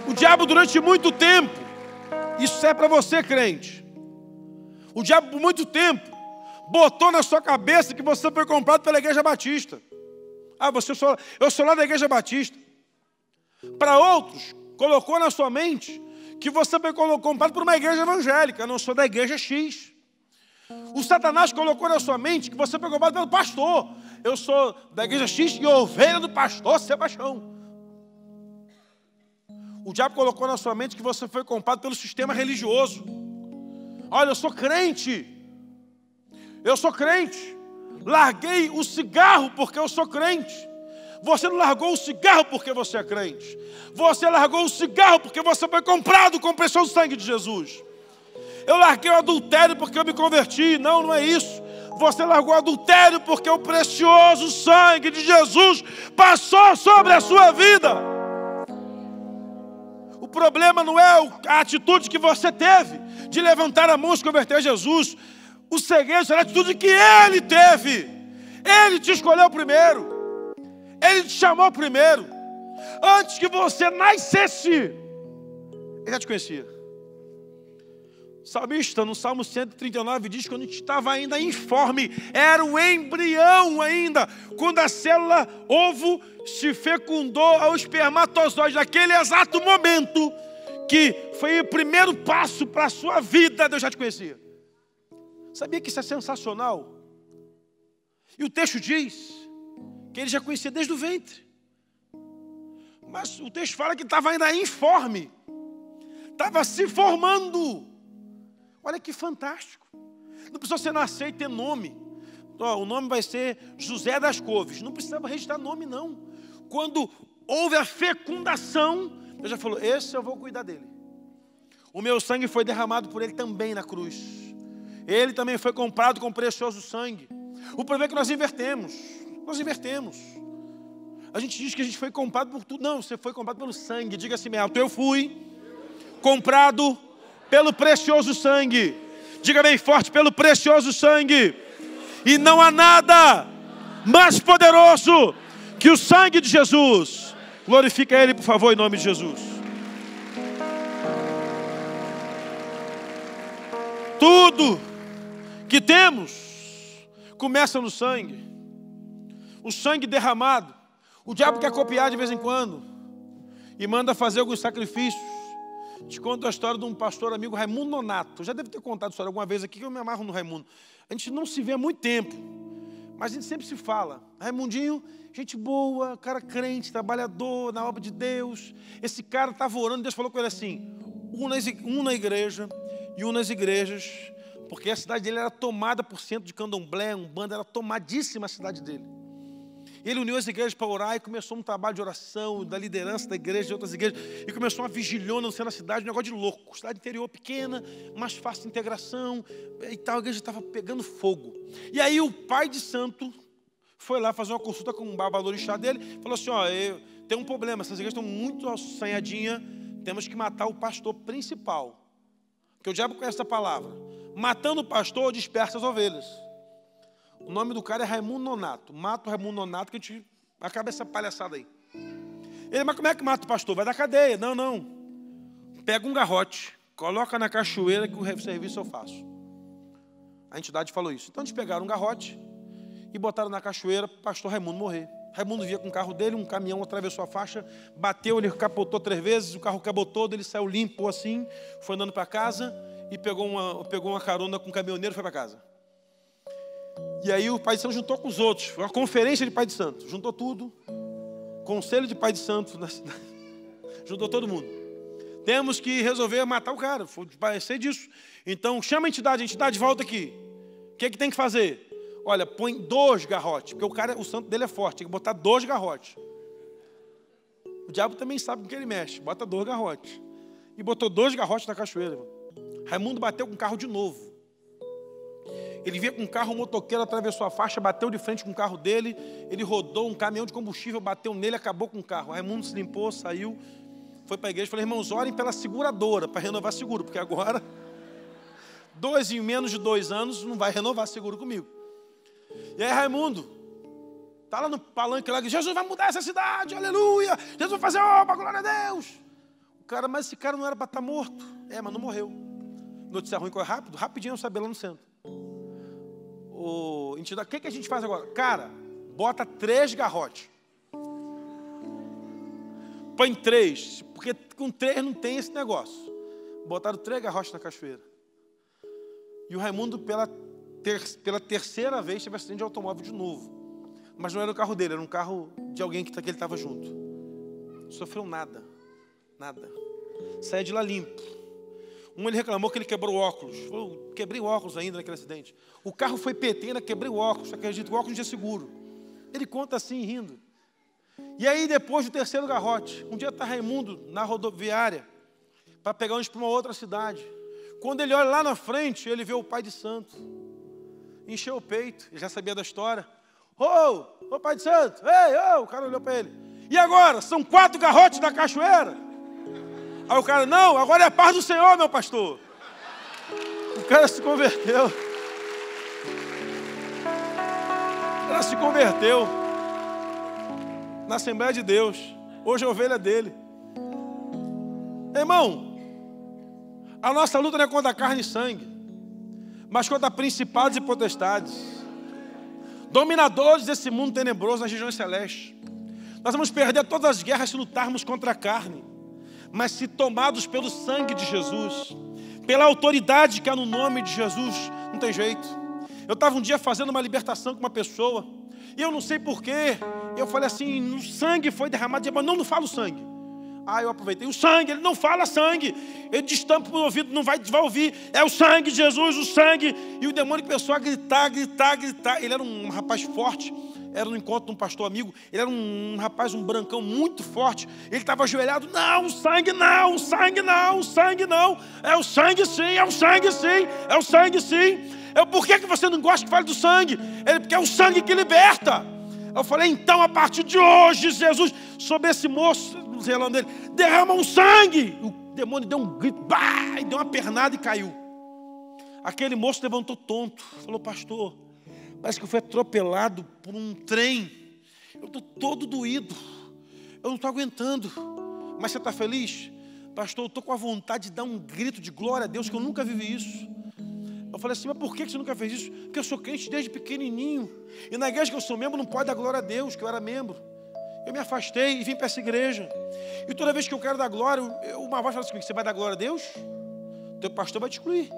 O diabo durante muito tempo, isso é para você, crente. O diabo por muito tempo botou na sua cabeça que você foi comprado pela Igreja Batista. Eu sou lá da Igreja Batista. Para outros, colocou na sua mente que você foi comprado por uma igreja evangélica. Eu não sou da Igreja X. O Satanás colocou na sua mente que você foi comprado pelo pastor. Eu sou da Igreja X e ovelha do pastor Sebastião. O diabo colocou na sua mente que você foi comprado pelo sistema religioso. Olha, eu sou crente. Eu sou crente. Larguei o cigarro porque eu sou crente. Você não largou o cigarro porque você é crente. Você largou o cigarro porque você foi comprado com o precioso sangue de Jesus. Eu larguei o adultério porque eu me converti. Não, não é isso. Você largou o adultério porque o precioso sangue de Jesus passou sobre a sua vida. O problema não é a atitude que você teve de levantar a mão e se converter a Jesus. O segredo é a atitude que Ele teve. Ele te escolheu primeiro. Ele te chamou primeiro. Antes que você nascesse, Ele já te conhecia. O salmista, no Salmo 139, diz que quando a gente estava ainda informe, era o embrião ainda, quando a célula ovo se fecundou ao espermatozoide, naquele exato momento, que foi o primeiro passo para a sua vida, Deus já te conhecia. Sabia que isso é sensacional? E o texto diz que Ele já conhecia desde o ventre. Mas o texto fala que estava ainda informe, estava se formando. Olha que fantástico. Não precisa você nascer e ter nome. O nome vai ser José das Couves. Não precisava registrar nome, não. Quando houve a fecundação, Deus já falou, esse eu vou cuidar dele. O meu sangue foi derramado por ele também na cruz. Ele também foi comprado com precioso sangue. O problema é que nós invertemos. Nós invertemos. A gente diz que a gente foi comprado por tudo. Não, você foi comprado pelo sangue. Diga assim, meu alto, eu fui comprado pelo precioso sangue. Diga bem forte, pelo precioso sangue. E não há nada mais poderoso que o sangue de Jesus. Glorifica Ele, por favor, em nome de Jesus. Tudo que temos começa no sangue. O sangue derramado. O diabo quer copiar de vez em quando e manda fazer alguns sacrifícios. Te conto a história de um pastor amigo, Raimundo Nonato. Eu já devo ter contado a história alguma vez aqui, que eu me amarro no Raimundo. A gente não se vê há muito tempo, mas a gente sempre se fala. Raimundinho, gente boa, cara crente, trabalhador na obra de Deus. Esse cara estava orando, Deus falou com ele assim, um na igreja e um nas igrejas, porque a cidade dele era tomada por centro de candomblé, umbanda, era tomadíssima a cidade dele. Ele uniu as igrejas para orar e começou um trabalho de oração, da liderança da igreja, de outras igrejas, e começou uma vigilhona no centro da cidade, um negócio de louco. Cidade interior pequena, mais fácil de integração, e tal, a igreja estava pegando fogo. E aí o pai de santo foi lá fazer uma consulta com um babalorixá dele, falou assim, ó, tem um problema, essas igrejas estão muito assanhadinhas, temos que matar o pastor principal. Porque o diabo conhece essa palavra. Matando o pastor, dispersa as ovelhas. O nome do cara é Raimundo Nonato. Mata o Raimundo Nonato que a gente acaba essa palhaçada aí. Ele, mas como é que mata o pastor? Vai da cadeia. Não, não. Pega um garrote, coloca na cachoeira que o serviço eu faço. A entidade falou isso. Então eles pegaram um garrote e botaram na cachoeira para o pastor Raimundo morrer. Raimundo via com o carro dele, um caminhão atravessou a faixa, bateu, ele capotou 3 vezes, o carro capotou, ele saiu limpo assim, foi andando para casa e pegou uma carona com um caminhoneiro e foi para casa. E aí o pai de santo juntou com os outros. Foi uma conferência de pai de santo. Juntou tudo. conselho de pai de santo na cidade. Juntou todo mundo. Temos que resolver matar o cara. Vai ser disso. Então, chama a entidade volta aqui. O que tem que fazer? Olha, põe 2 garrotes, porque o santo dele é forte, tem que botar 2 garrotes. O diabo também sabe com que ele mexe, bota 2 garrotes. E botou 2 garrotes na cachoeira. Irmão. Raimundo bateu com o carro de novo. Ele vinha com um carro, um motoqueiro atravessou a faixa, bateu de frente com o carro dele, ele rodou, um caminhão de combustível bateu nele, acabou com o carro. Raimundo se limpou, saiu, foi para a igreja e falou: irmãos, orem pela seguradora, para renovar seguro, porque agora, 2 em menos de 2 anos, não vai renovar seguro comigo. E aí Raimundo está lá no palanque lá, Jesus vai mudar essa cidade, aleluia, Jesus vai fazer obra, glória a Deus. O cara, mas esse cara não era para estar morto. Mas não morreu. Notícia ruim corre rápido, rapidinho eu sabia lá no centro. O que a gente faz agora? Cara, bota 3 garrotes. Põe 3, porque com 3 não tem esse negócio. Botaram 3 garrotes na cachoeira. E o Raimundo, pela terceira vez, teve acidente de automóvel de novo. Mas não era o carro dele, era um carro de alguém que ele estava junto. Não sofreu nada. Nada. Saiu de lá limpo. Ele reclamou que ele quebrou o óculos. Falou: quebrei o óculos ainda naquele acidente. O carro foi PT, ainda quebrei o óculos. Acredito que o óculos não tinha seguro. Ele conta assim, rindo. E aí, depois do 3º garrote, um dia está Raimundo na rodoviária para pegar ônibus para uma outra cidade. Quando ele olha lá na frente, ele vê o pai de santo. Encheu o peito, ele já sabia da história. Ô pai de santo, o cara olhou para ele. E agora? São 4 garrotes da cachoeira? Aí o cara: não, agora é a paz do Senhor, meu pastor. O cara se converteu. O cara se converteu na Assembleia de Deus. Hoje é a ovelha dele. Irmão, a nossa luta não é contra a carne e sangue, mas contra principados e potestades, dominadores desse mundo tenebroso nas regiões celestes. Nós vamos perder todas as guerras se lutarmos contra a carne, mas se tomados pelo sangue de Jesus, pela autoridade que há no nome de Jesus, não tem jeito. Eu estava um dia fazendo uma libertação com uma pessoa, e eu não sei porquê, eu falei assim: o sangue foi derramado. Mas não fala o sangue. Eu aproveitei: o sangue, ele não fala sangue, ele destampa o ouvido, não vai ouvir, é o sangue de Jesus, o sangue. E o demônio começou a gritar. Ele era um rapaz forte, era no encontro de um pastor amigo, ele era um rapaz, um brancão muito forte, ele estava ajoelhado: não, o sangue não, o sangue não, o sangue não, é o sangue sim, é o sangue sim, é o sangue sim. Por que você não gosta que fale do sangue? Porque é o sangue que liberta. Eu falei: então, a partir de hoje, Jesus, sobre esse moço, zelando dele, derrama um sangue. O demônio deu um grito, e deu uma pernada e caiu. Aquele moço levantou tonto, falou: pastor, parece que eu fui atropelado por um trem. Eu estou todo doído, eu não estou aguentando. Mas você está feliz? Pastor, eu estou com a vontade de dar um grito de glória a Deus, que eu nunca vivi isso. Eu falei assim: mas por que você nunca fez isso? Porque eu sou crente desde pequenininho, e na igreja que eu sou membro não pode dar glória a Deus, que eu era membro. Eu me afastei e vim para essa igreja. E toda vez que eu quero dar glória, uma voz fala assim: você vai dar glória a Deus? Teu pastor vai te excluir.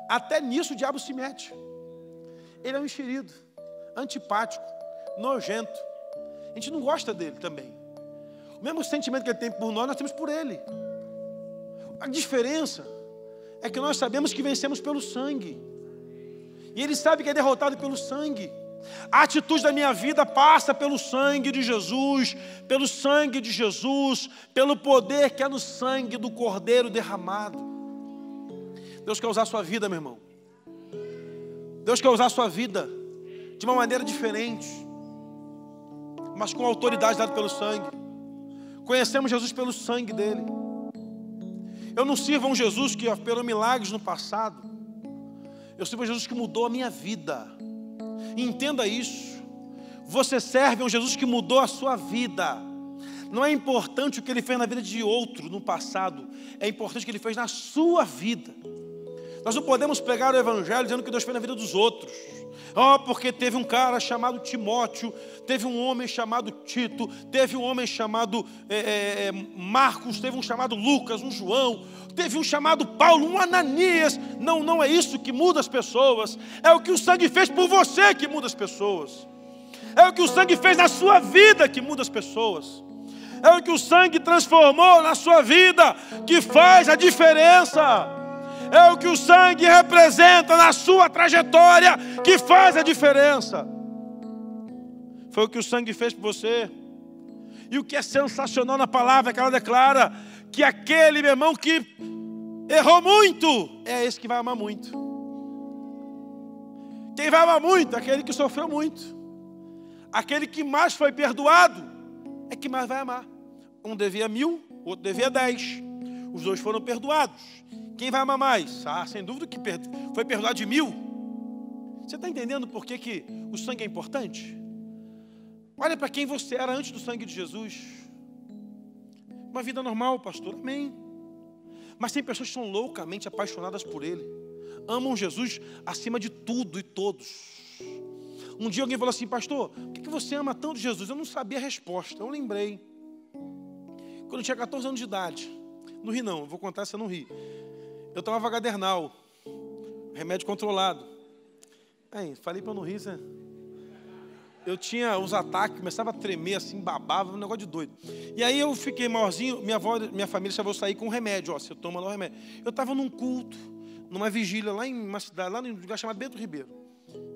Até nisso o diabo se mete. Ele é um enxerido, antipático, nojento. A gente não gosta dele também. O mesmo sentimento que ele tem por nós temos por ele. A diferença é que nós sabemos que vencemos pelo sangue. E ele sabe que é derrotado pelo sangue. A atitude da minha vida passa pelo sangue de Jesus, pelo sangue de Jesus, pelo poder que há no sangue do Cordeiro derramado. Deus quer usar a sua vida, meu irmão. Deus quer usar a sua vida de uma maneira diferente, mas com autoridade dada pelo sangue. Conhecemos Jesus pelo sangue dele. Eu não sirvo a um Jesus que operou milagres no passado. Eu sirvo a Jesus que mudou a minha vida. Entenda isso. Você serve a um Jesus que mudou a sua vida. Não é importante o que ele fez na vida de outro no passado. É importante o que ele fez na sua vida. Nós não podemos pregar o evangelho dizendo que Deus fez na vida dos outros. Porque teve um cara chamado Timóteo, teve um homem chamado Tito, teve um homem chamado Marcos, teve um chamado Lucas, um João, teve um chamado Paulo, um Ananias. Não é isso que muda as pessoas. É o que o sangue fez por você que muda as pessoas. É o que o sangue fez na sua vida que muda as pessoas. É o que o sangue transformou na sua vida que faz a diferença. É o que o sangue representa na sua trajetória que faz a diferença. Foi o que o sangue fez por você. E o que é sensacional na palavra é que ela declara que aquele, meu irmão, que errou muito, é esse que vai amar muito. Quem vai amar muito é aquele que sofreu muito. Aquele que mais foi perdoado é que mais vai amar. Um devia 1000, o outro devia 10. Os dois foram perdoados. Quem vai amar mais? Sem dúvida que foi perdoado de 1000. Você está entendendo por que o sangue é importante? Olha para quem você era antes do sangue de Jesus. Uma vida normal, pastor, amém. Mas tem pessoas que são loucamente apaixonadas por Ele. Amam Jesus acima de tudo e todos. Um dia alguém falou assim, pastor, por que você ama tanto Jesus? Eu não sabia a resposta, eu lembrei. Quando eu tinha 14 anos de idade, não ri não, eu vou contar se eu não ri. Eu tomava Gadernal, remédio controlado. Falei para eu não rir, né? Eu tinha uns ataques, começava a tremer assim, babava, um negócio de doido. E aí eu fiquei maiorzinho, minha família chamou eu sair com um remédio, você toma lá o remédio. Eu estava num culto, numa vigília lá em uma cidade, lá num lugar chamado Bento Ribeiro.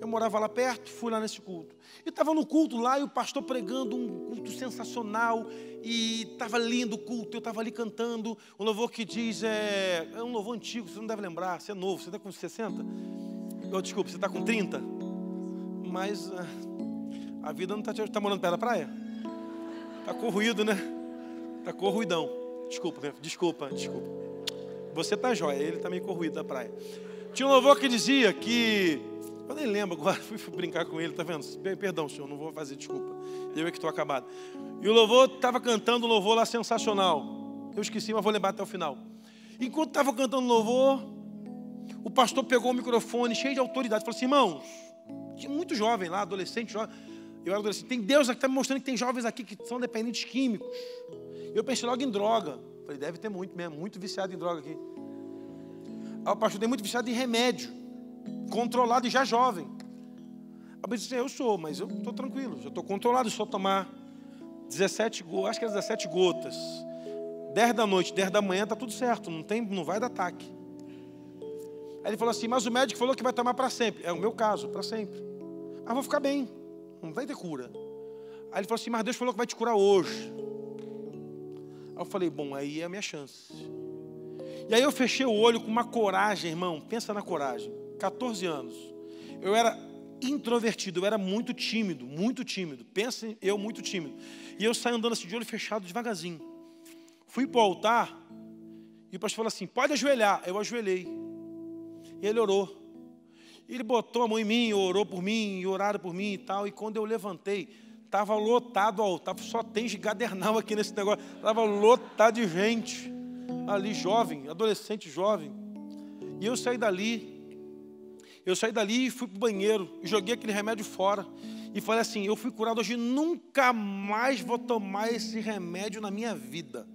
Eu morava lá perto, fui lá nesse culto. E estava no culto lá, e o pastor pregando um culto sensacional. E estava lindo o culto, eu estava ali cantando. Um louvor que diz, é um louvor antigo, você não deve lembrar, você é novo, você está com 60? Desculpa, você está com 30? Mas a vida não está morando perto da praia? Está corroído, né? Está corruidão. Desculpa. Você está jóia, ele está meio corroído da praia. Tinha um louvor que dizia que... Eu nem lembro agora, fui brincar com ele, tá vendo? Perdão, senhor, não vou fazer, desculpa. Eu é que estou acabado. E o louvor, estava cantando um louvor lá sensacional. Eu esqueci, mas vou lembrar até o final. Enquanto estava cantando louvor, o pastor pegou o microfone, cheio de autoridade, falou assim, irmãos, tinha muito jovem lá, adolescente, jovem. Eu era adolescente, tem Deus aqui, está me mostrando que tem jovens aqui que são dependentes químicos. Eu pensei logo em droga. Falei, deve ter muito mesmo, muito viciado em droga aqui. Aí o pastor tem muito viciado em remédio. Controlado e já jovem. Eu disse, eu sou, mas eu estou tranquilo, já estou controlado, só tomar 17 gotas, acho que é 17 gotas, 10 da noite, 10 da manhã, está tudo certo, não vai dar ataque. Aí ele falou assim, mas o médico falou que vai tomar para sempre. É o meu caso, para sempre. Vou ficar bem, não vai ter cura. Aí ele falou assim, mas Deus falou que vai te curar hoje. Aí eu falei, bom, aí é a minha chance. E aí eu fechei o olho com uma coragem, irmão, pensa na coragem. 14 anos, eu era introvertido, eu era muito tímido, pensa eu muito tímido, e eu saí andando assim de olho fechado devagarzinho, fui para o altar, e o pastor falou assim, pode ajoelhar, eu ajoelhei, e ele orou, ele botou a mão em mim, orou por mim, e oraram por mim e tal, e quando eu levantei, estava lotado o altar, só tem Gadernal aqui nesse negócio, estava lotado de gente, ali jovem, adolescente jovem, e eu saí dali e fui para o banheiro, e joguei aquele remédio fora, e falei assim, eu fui curado hoje, nunca mais vou tomar esse remédio na minha vida.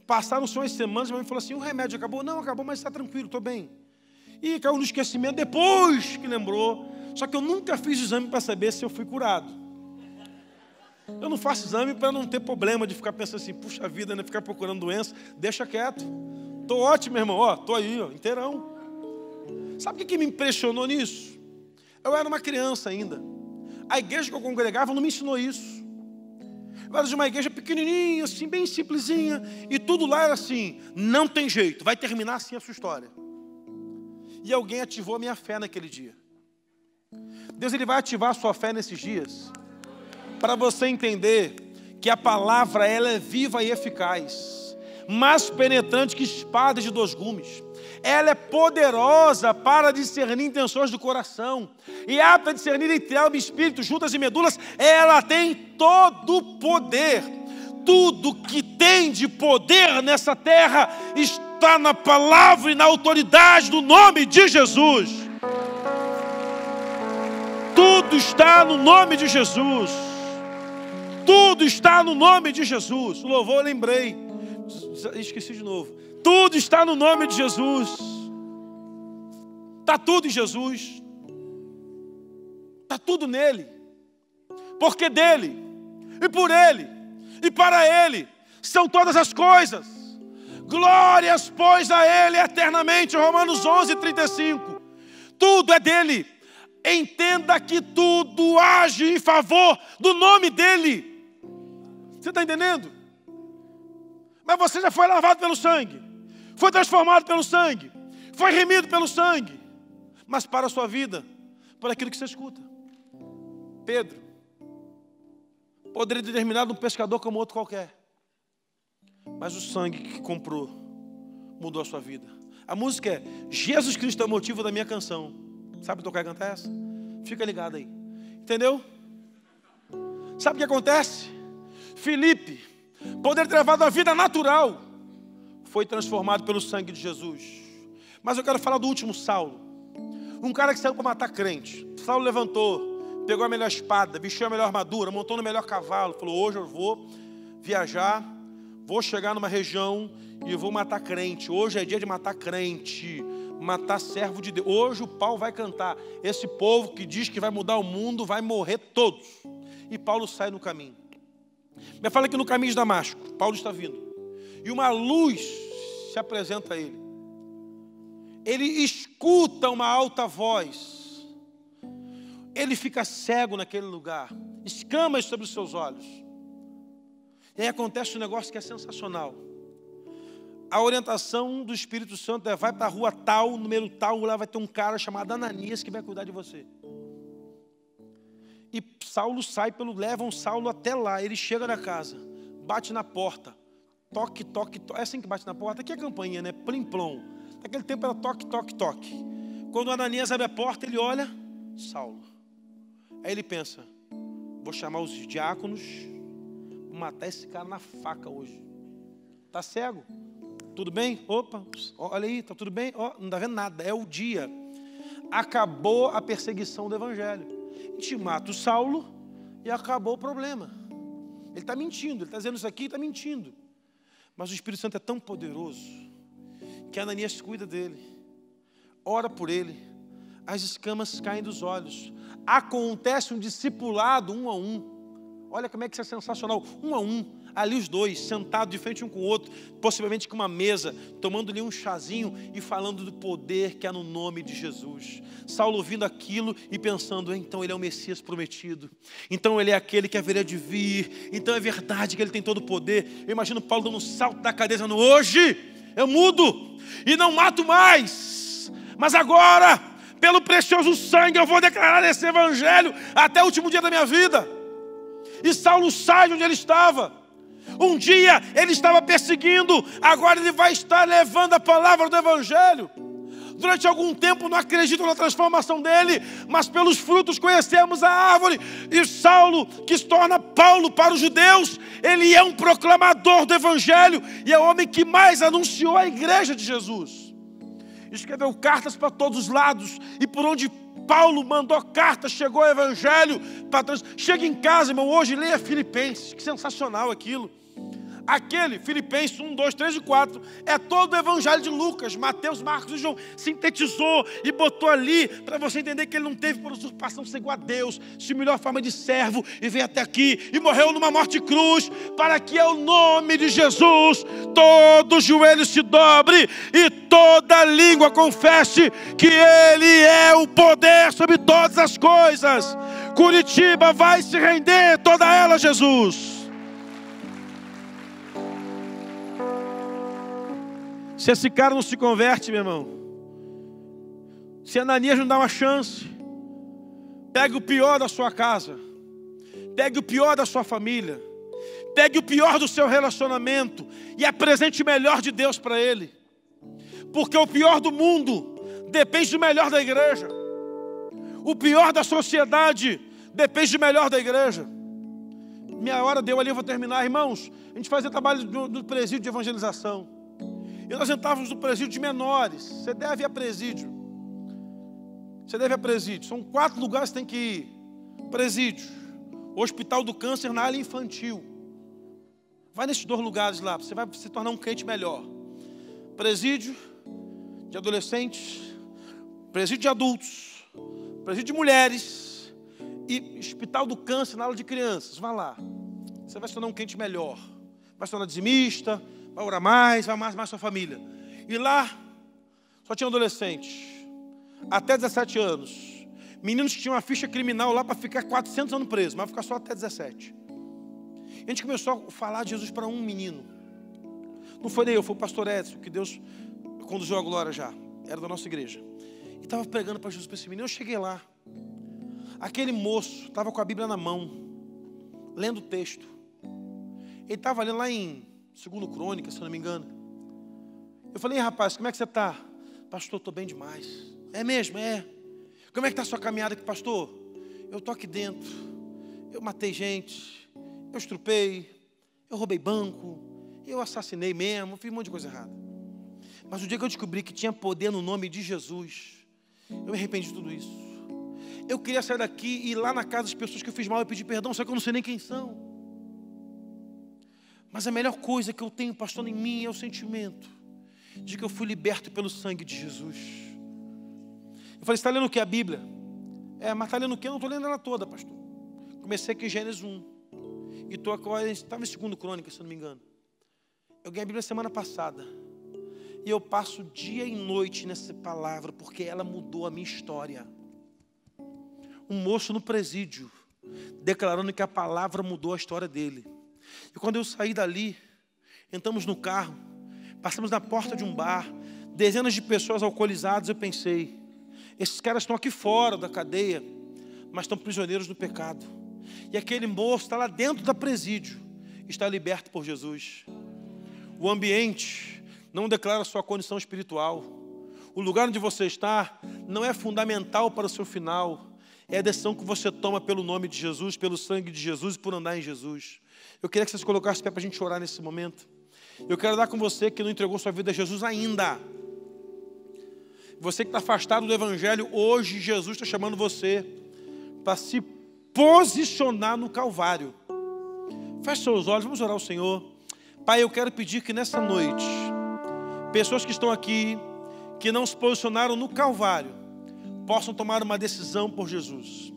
Passaram só umas semanas, minha mãe falou assim, o remédio acabou? Não, acabou, mas está tranquilo, estou bem. E caiu no esquecimento depois que lembrou, só que eu nunca fiz exame para saber se eu fui curado. Eu não faço exame para não ter problema de ficar pensando assim, puxa vida, né, ficar procurando doença, deixa quieto. Estou ótimo, meu irmão, estou aí, inteirão. Sabe o que me impressionou nisso? Eu era uma criança ainda. A igreja que eu congregava não me ensinou isso. Eu era de uma igreja pequenininha, assim, bem simplesinha. E tudo lá era assim, não tem jeito, vai terminar assim a sua história. E alguém ativou a minha fé naquele dia. Deus ele vai ativar a sua fé nesses dias. Para você entender que a palavra ela é viva e eficaz. Mais penetrante que espada de 2 gumes. Ela é poderosa para discernir intenções do coração. E apta a discernir entre alma e espírito, juntas e medulas. Ela tem todo o poder. Tudo que tem de poder nessa terra está na palavra e na autoridade do nome de Jesus. Tudo está no nome de Jesus. Tudo está no nome de Jesus. O louvor eu lembrei. Esqueci de novo. Tudo está no nome de Jesus. Está tudo em Jesus. Está tudo nele. porque dele, e por ele, e para ele, são todas as coisas. Glórias, pois, a ele eternamente. Romanos 11:35. Tudo é dele. Entenda que tudo age em favor do nome dele. Você está entendendo? Mas você já foi lavado pelo sangue, foi transformado pelo sangue, foi remido pelo sangue. Mas para a sua vida, por aquilo que você escuta. Pedro poderia ter terminado um pescador como outro qualquer, mas o sangue que comprou mudou a sua vida. A música é Jesus Cristo é o motivo da minha canção. Sabe tocar e cantar essa? Fica ligado aí. Entendeu? Sabe o que acontece? Filipe, poderia ter levado a vida natural, foi transformado pelo sangue de Jesus. Mas eu quero falar do último Saulo. Um cara que saiu para matar crente. Saulo levantou, pegou a melhor espada, vestiu a melhor armadura, montou no melhor cavalo. Falou, hoje eu vou viajar, vou chegar numa região e eu vou matar crente. Hoje é dia de matar crente, matar servo de Deus. Hoje o pau vai cantar. Esse povo que diz que vai mudar o mundo vai morrer todos. E Paulo sai no caminho. Me fala que no caminho de Damasco, Paulo está vindo. E uma luz se apresenta a ele. Ele escuta uma alta voz. Ele fica cego naquele lugar. Escamas sobre os seus olhos. E aí acontece um negócio que é sensacional. A orientação do Espírito Santo é: vai para a rua tal, número tal, lá vai ter um cara chamado Ananias que vai cuidar de você. E Saulo sai levam Saulo até lá. Ele chega na casa, bate na porta. Toque, toque, toque. É assim que bate na porta. Aqui é a campainha, né? Plim, plom. Naquele tempo era toque, toque, toque. Quando Ananias abre a porta, ele olha, Saulo. Aí ele pensa, vou chamar os diáconos, vou matar esse cara na faca hoje. Tá cego? Tudo bem? Opa, olha aí, tá tudo bem? Não está vendo nada, é o dia. Acabou a perseguição do evangelho. A gente mata o Saulo e acabou o problema. Ele está mentindo, ele está dizendo isso aqui e está mentindo. Mas o Espírito Santo é tão poderoso que Ananias cuida dele, ora por ele, as escamas caem dos olhos, acontece um discipulado 1 a 1. Olha como é que isso é sensacional, 1 a 1, ali os dois, sentados de frente um com o outro, possivelmente com uma mesa, tomando-lhe um chazinho e falando do poder que há no nome de Jesus. Saulo ouvindo aquilo e pensando, então ele é o Messias prometido, então ele é aquele que haveria de vir, então é verdade que ele tem todo o poder. Eu imagino Paulo dando um salto da cadeira, dizendo, hoje eu mudo e não mato mais, mas agora, pelo precioso sangue, eu vou declarar esse evangelho até o último dia da minha vida. E Saulo sai de onde ele estava. Um dia ele estava perseguindo, agora ele vai estar levando a palavra do evangelho. Durante algum tempo não acreditam na transformação dele, mas pelos frutos conhecemos a árvore. E Saulo, que se torna Paulo para os judeus, ele é um proclamador do evangelho e é o homem que mais anunciou a igreja de Jesus. Escreveu cartas para todos os lados, e por onde Paulo mandou cartas, chegou o evangelho. Chega em casa, irmão, hoje leia Filipenses, que sensacional aquilo. Aquele, Filipenses 1, 2, 3 e 4, é todo o evangelho de Lucas, Mateus, Marcos e João. Sintetizou e botou ali, para você entender que ele não teve por usurpação ser igual a Deus, se humilhou a forma de servo e veio até aqui e morreu numa morte cruz, para que ao nome de Jesus todo joelho se dobre e toda língua confesse que Ele é o poder sobre todas as coisas. Curitiba vai se render, toda ela, Jesus. Se esse cara não se converte, meu irmão, se Ananias não dá uma chance, pegue o pior da sua casa, pegue o pior da sua família, pegue o pior do seu relacionamento e apresente o melhor de Deus para ele. Porque o pior do mundo depende do melhor da igreja. O pior da sociedade depende do melhor da igreja. Minha hora deu ali, eu vou terminar. Irmãos, a gente fazia trabalho do presídio de evangelização. E nós entrávamos no presídio de menores. Você deve ir a presídio. Você deve ir a presídio. São 4 lugares que tem que ir. Presídio, Hospital do Câncer na área infantil. Vai nesses 2 lugares lá, você vai se tornar um crente melhor. Presídio de adolescentes, presídio de adultos, presídio de mulheres E Hospital do Câncer, na aula de crianças, vá lá. Você vai se tornar um crente melhor. Vai se tornar dizimista, vai orar mais, vai amar mais sua família. E lá, só tinha adolescentes, até 17 anos. Meninos que tinham uma ficha criminal lá para ficar 400 anos preso, mas vai ficar só até 17. E a gente começou a falar de Jesus para um menino. Não foi nem eu, foi o pastor Edson, que Deus conduziu a glória já. Era da nossa igreja. E estava pregando para Jesus para esse menino. Eu cheguei lá. Aquele moço estava com a Bíblia na mão, lendo o texto. Ele estava lendo lá em 2 Crônicas, se eu não me engano. Eu falei, rapaz, como é que você está? Pastor, estou bem demais. É mesmo? É. Como é que está a sua caminhada aqui, pastor? Eu estou aqui dentro. Eu matei gente. Eu estrupei. Eu roubei banco. Eu assassinei mesmo. Fiz um monte de coisa errada. Mas o dia que eu descobri que tinha poder no nome de Jesus, eu me arrependi de tudo isso. Eu queria sair daqui e ir lá na casa das pessoas que eu fiz mal e pedir perdão, só que eu não sei nem quem são. Mas a melhor coisa que eu tenho, pastor, em mim é o sentimento de que eu fui liberto pelo sangue de Jesus. Eu falei, você está lendo o que? A Bíblia? Mas está lendo o que? Eu não estou lendo ela toda, pastor. Comecei aqui em Gênesis 1. E estou agora, estava em 2 Crônicas, se eu não me engano. Eu ganhei a Bíblia semana passada. E eu passo dia e noite nessa palavra, porque ela mudou a minha história. Um moço no presídio, declarando que a palavra mudou a história dele. E quando eu saí dali, entramos no carro, passamos na porta de um bar, dezenas de pessoas alcoolizadas, eu pensei, esses caras estão aqui fora da cadeia, mas estão prisioneiros do pecado. E aquele moço está lá dentro da presídio, está liberto por Jesus. O ambiente não declara sua condição espiritual. O lugar onde você está não é fundamental para o seu final. É a decisão que você toma pelo nome de Jesus, pelo sangue de Jesus e por andar em Jesus. Eu queria que vocês colocassem pé para a gente orar nesse momento. Eu quero dar com você que não entregou sua vida a Jesus ainda. Você que está afastado do Evangelho, hoje Jesus está chamando você para se posicionar no Calvário. Feche seus olhos, vamos orar ao Senhor. Pai, eu quero pedir que nessa noite, pessoas que estão aqui, que não se posicionaram no Calvário, possam tomar uma decisão por Jesus,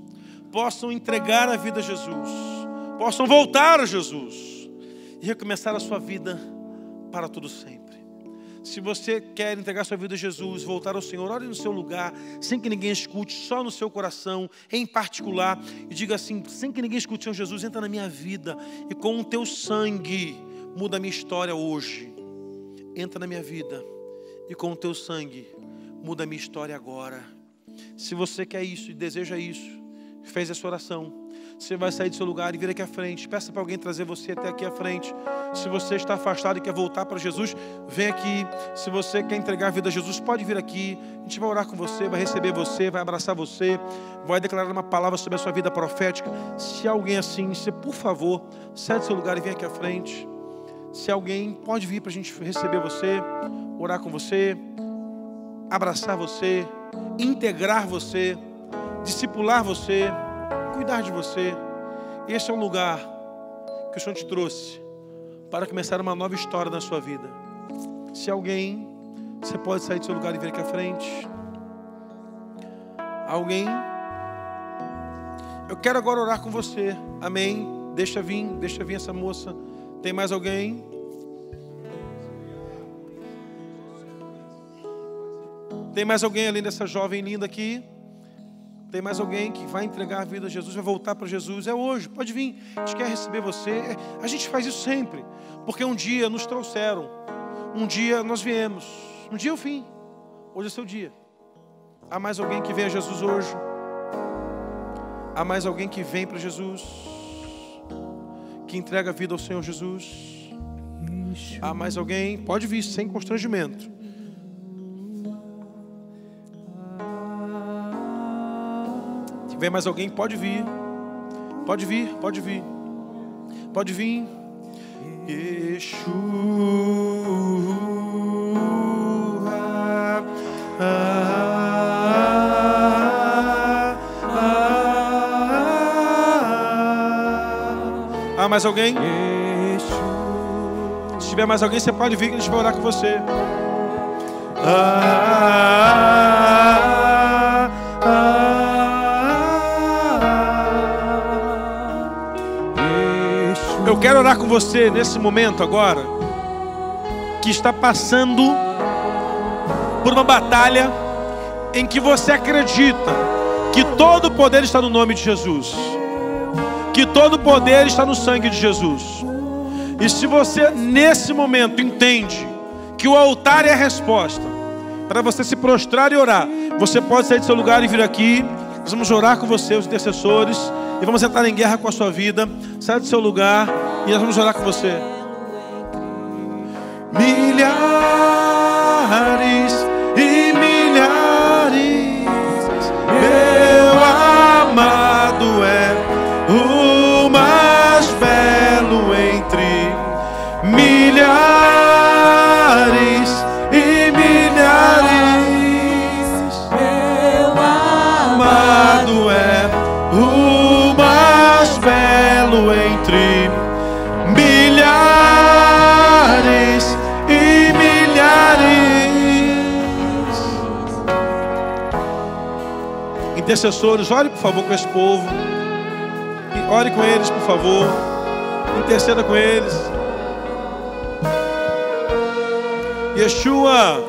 possam entregar a vida a Jesus, possam voltar a Jesus e recomeçar a sua vida para todo sempre. Se você quer entregar sua vida a Jesus, voltar ao Senhor, ore no seu lugar, sem que ninguém escute, só no seu coração, em particular, e diga assim, sem que ninguém escute, Senhor Jesus, entra na minha vida e com o teu sangue muda a minha história hoje. Entra na minha vida e com o teu sangue muda a minha história agora. Se você quer isso e deseja isso, fez essa oração, você vai sair do seu lugar e vir aqui à frente. Peça para alguém trazer você até aqui à frente. Se você está afastado e quer voltar para Jesus, vem aqui. Se você quer entregar a vida a Jesus, pode vir aqui. A gente vai orar com você, vai receber você, vai abraçar você, vai declarar uma palavra sobre a sua vida profética. Se alguém assim, você, por favor, sai do seu lugar e vem aqui à frente. Se alguém, pode vir para a gente receber você, orar com você, abraçar você, integrar você, discipular você, cuidar de você. Esse é um lugar que o Senhor te trouxe para começar uma nova história na sua vida. Se alguém, você pode sair do seu lugar e vir aqui à frente. Alguém? Eu quero agora orar com você. Amém? Deixa vir essa moça. Tem mais alguém? Tem mais alguém além dessa jovem linda aqui? Tem mais alguém que vai entregar a vida a Jesus, vai voltar para Jesus? É hoje, pode vir. A gente quer receber você. A gente faz isso sempre, porque um dia nos trouxeram, um dia nós viemos, um dia é o fim, hoje é seu dia. Há mais alguém que vem a Jesus hoje? Há mais alguém que vem para Jesus, que entrega a vida ao Senhor Jesus? Há mais alguém? Pode vir, sem constrangimento. Vem mais alguém? Pode vir. Pode vir, pode vir. Pode vir. Yeshua. Há mais alguém? Se tiver mais alguém, você pode vir que a gente vai orar com você. Eu quero orar com você nesse momento agora, que está passando por uma batalha em que você acredita que todo o poder está no nome de Jesus, que todo o poder está no sangue de Jesus. E se você nesse momento entende que o altar é a resposta para você se prostrar e orar, você pode sair do seu lugar e vir aqui. Nós vamos orar com você, os intercessores, e vamos entrar em guerra com a sua vida. Sai do seu lugar e nós vamos orar com você. Milhares e milhares, meu amado é o mais belo entre milhares e milhares. Meu amado é o mais belo entre milhares e milhares. Intercessores, ore por favor com esse povo. Ore com eles, por favor. Interceda com eles. Yeshua,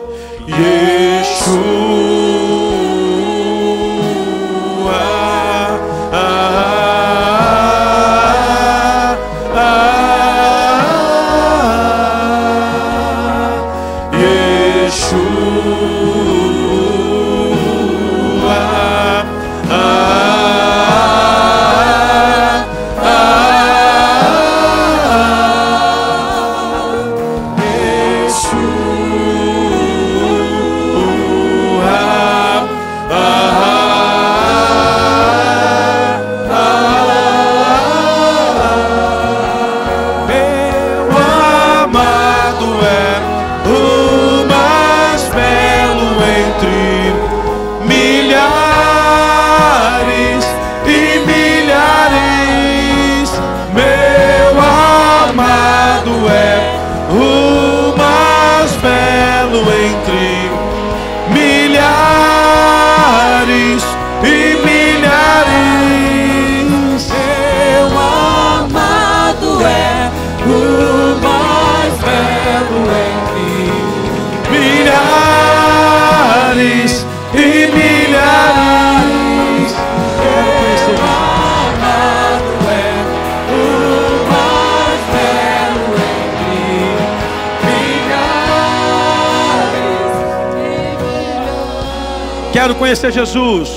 quero conhecer Jesus.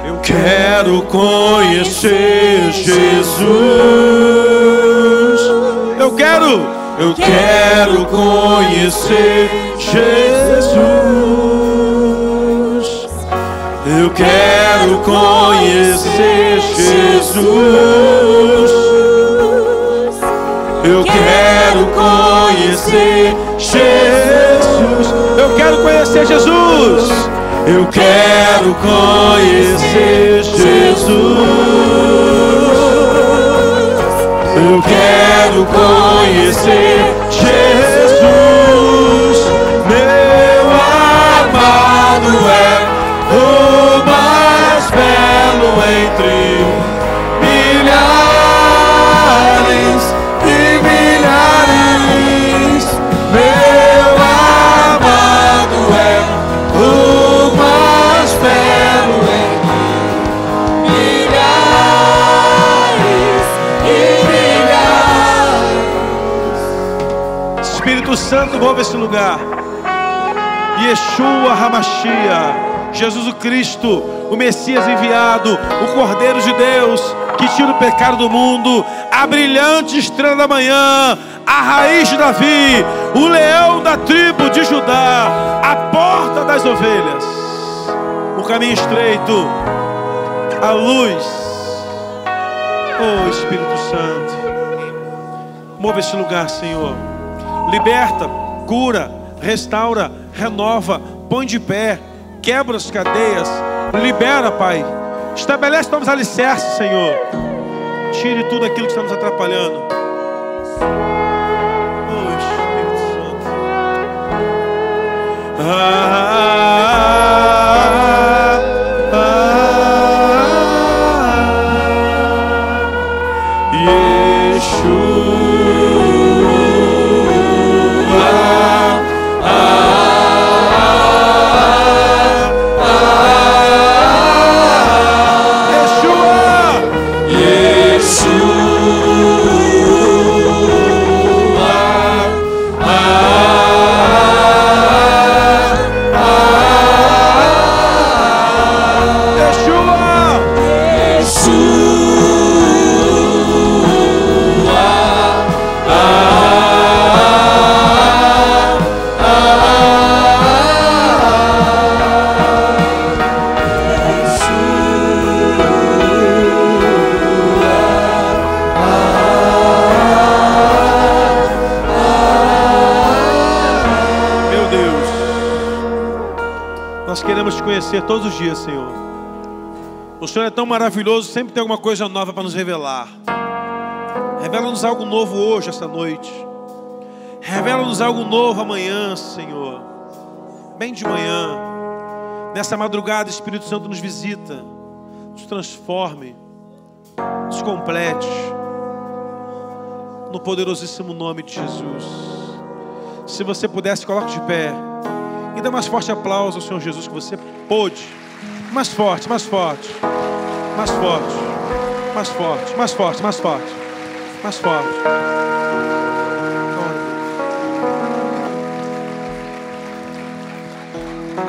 Eu quero conhecer Jesus. Eu quero conhecer Jesus. Eu quero conhecer Jesus. Eu quero conhecer Jesus. Eu quero conhecer Jesus. Eu quero conhecer Jesus. Eu quero conhecer Jesus. Meu amado é o mais belo entre milhares e milhares. Meu amado é o mais belo entre milhares e milhares. Espírito Santo, move esse lugar. Yeshua HaMashiach, Jesus o Cristo, o Messias enviado, o Cordeiro de Deus, que tira o pecado do mundo, a brilhante estrela da manhã, a raiz de Davi, o leão da tribo de Judá, a porta das ovelhas, o caminho estreito, a luz. Oh Espírito Santo, move esse lugar, Senhor. Liberta, cura, restaura, renova, põe de pé, quebra as cadeias, libera, Pai. Estabelece novos alicerces, Senhor. Tire tudo aquilo que está nos atrapalhando. Oh Espírito Santo. Yeshua. Queremos te conhecer todos os dias, Senhor. O Senhor é tão maravilhoso, sempre tem alguma coisa nova para nos revelar. Revela-nos algo novo hoje, essa noite. Revela-nos algo novo amanhã, Senhor. Bem de manhã. Nessa madrugada, o Espírito Santo nos visita, nos transforme, nos complete. No poderosíssimo nome de Jesus. Se você pudesse, coloque de pé. E dá mais forte aplauso ao Senhor Jesus que você pôde. Mais forte, mais forte. Mais forte. Mais forte, mais forte, mais forte. Mais forte.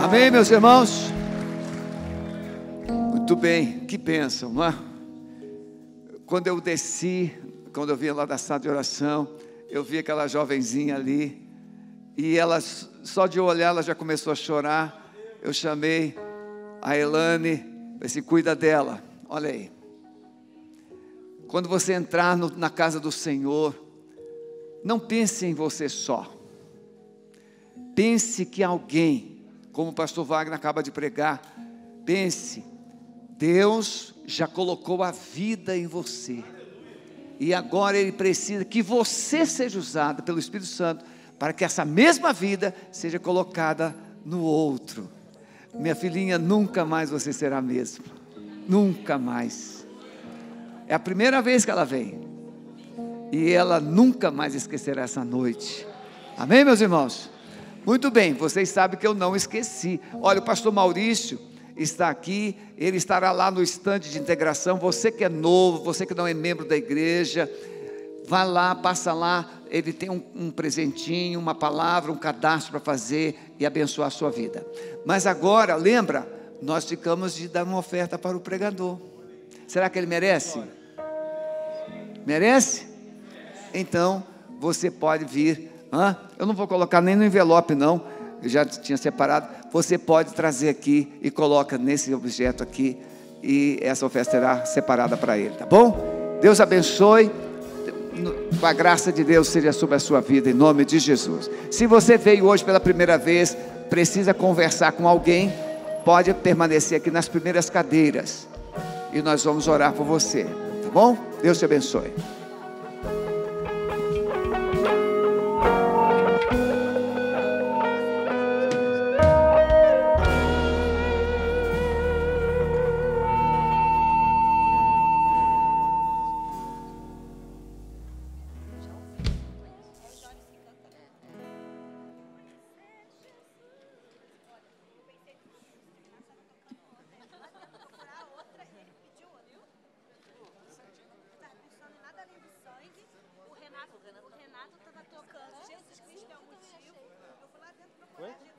Amém, meus irmãos? Muito bem, que bênção, não é? Quando eu desci, quando eu vim lá da sala de oração, eu vi aquela jovenzinha ali. E ela, só de eu olhar, ela já começou a chorar. Eu chamei a Elane, se cuida dela. Olha aí. Quando você entrar na casa do Senhor, não pense em você só. Pense que alguém, como o pastor Wagner acaba de pregar, pense, Deus já colocou a vida em você. E agora Ele precisa que você seja usado pelo Espírito Santo, para que essa mesma vida seja colocada no outro. Minha filhinha, nunca mais você será a mesma. Nunca mais. É a primeira vez que ela vem. E ela nunca mais esquecerá essa noite. Amém, meus irmãos? Muito bem, vocês sabem que eu não esqueci. Olha, o pastor Maurício está aqui. Ele estará lá no estande de integração. Você que é novo, você que não é membro da igreja, vá lá, passa lá. Ele tem um presentinho, uma palavra, um cadastro para fazer e abençoar a sua vida. Mas agora, lembra, nós ficamos de dar uma oferta para o pregador. Será que ele merece? Merece? Então, você pode vir. Eu não vou colocar nem no envelope não, eu já tinha separado. Você pode trazer aqui e coloca nesse objeto aqui, e essa oferta será separada para ele, tá bom? Deus abençoe. Com a graça de Deus seja sobre a sua vida, em nome de Jesus. Se você veio hoje pela primeira vez, precisa conversar com alguém, pode permanecer aqui nas primeiras cadeiras, e nós vamos orar por você, tá bom? Deus te abençoe. O Renato estava tocando Jesus Cristo é o motivo. Eu fui lá dentro procurar Jesus.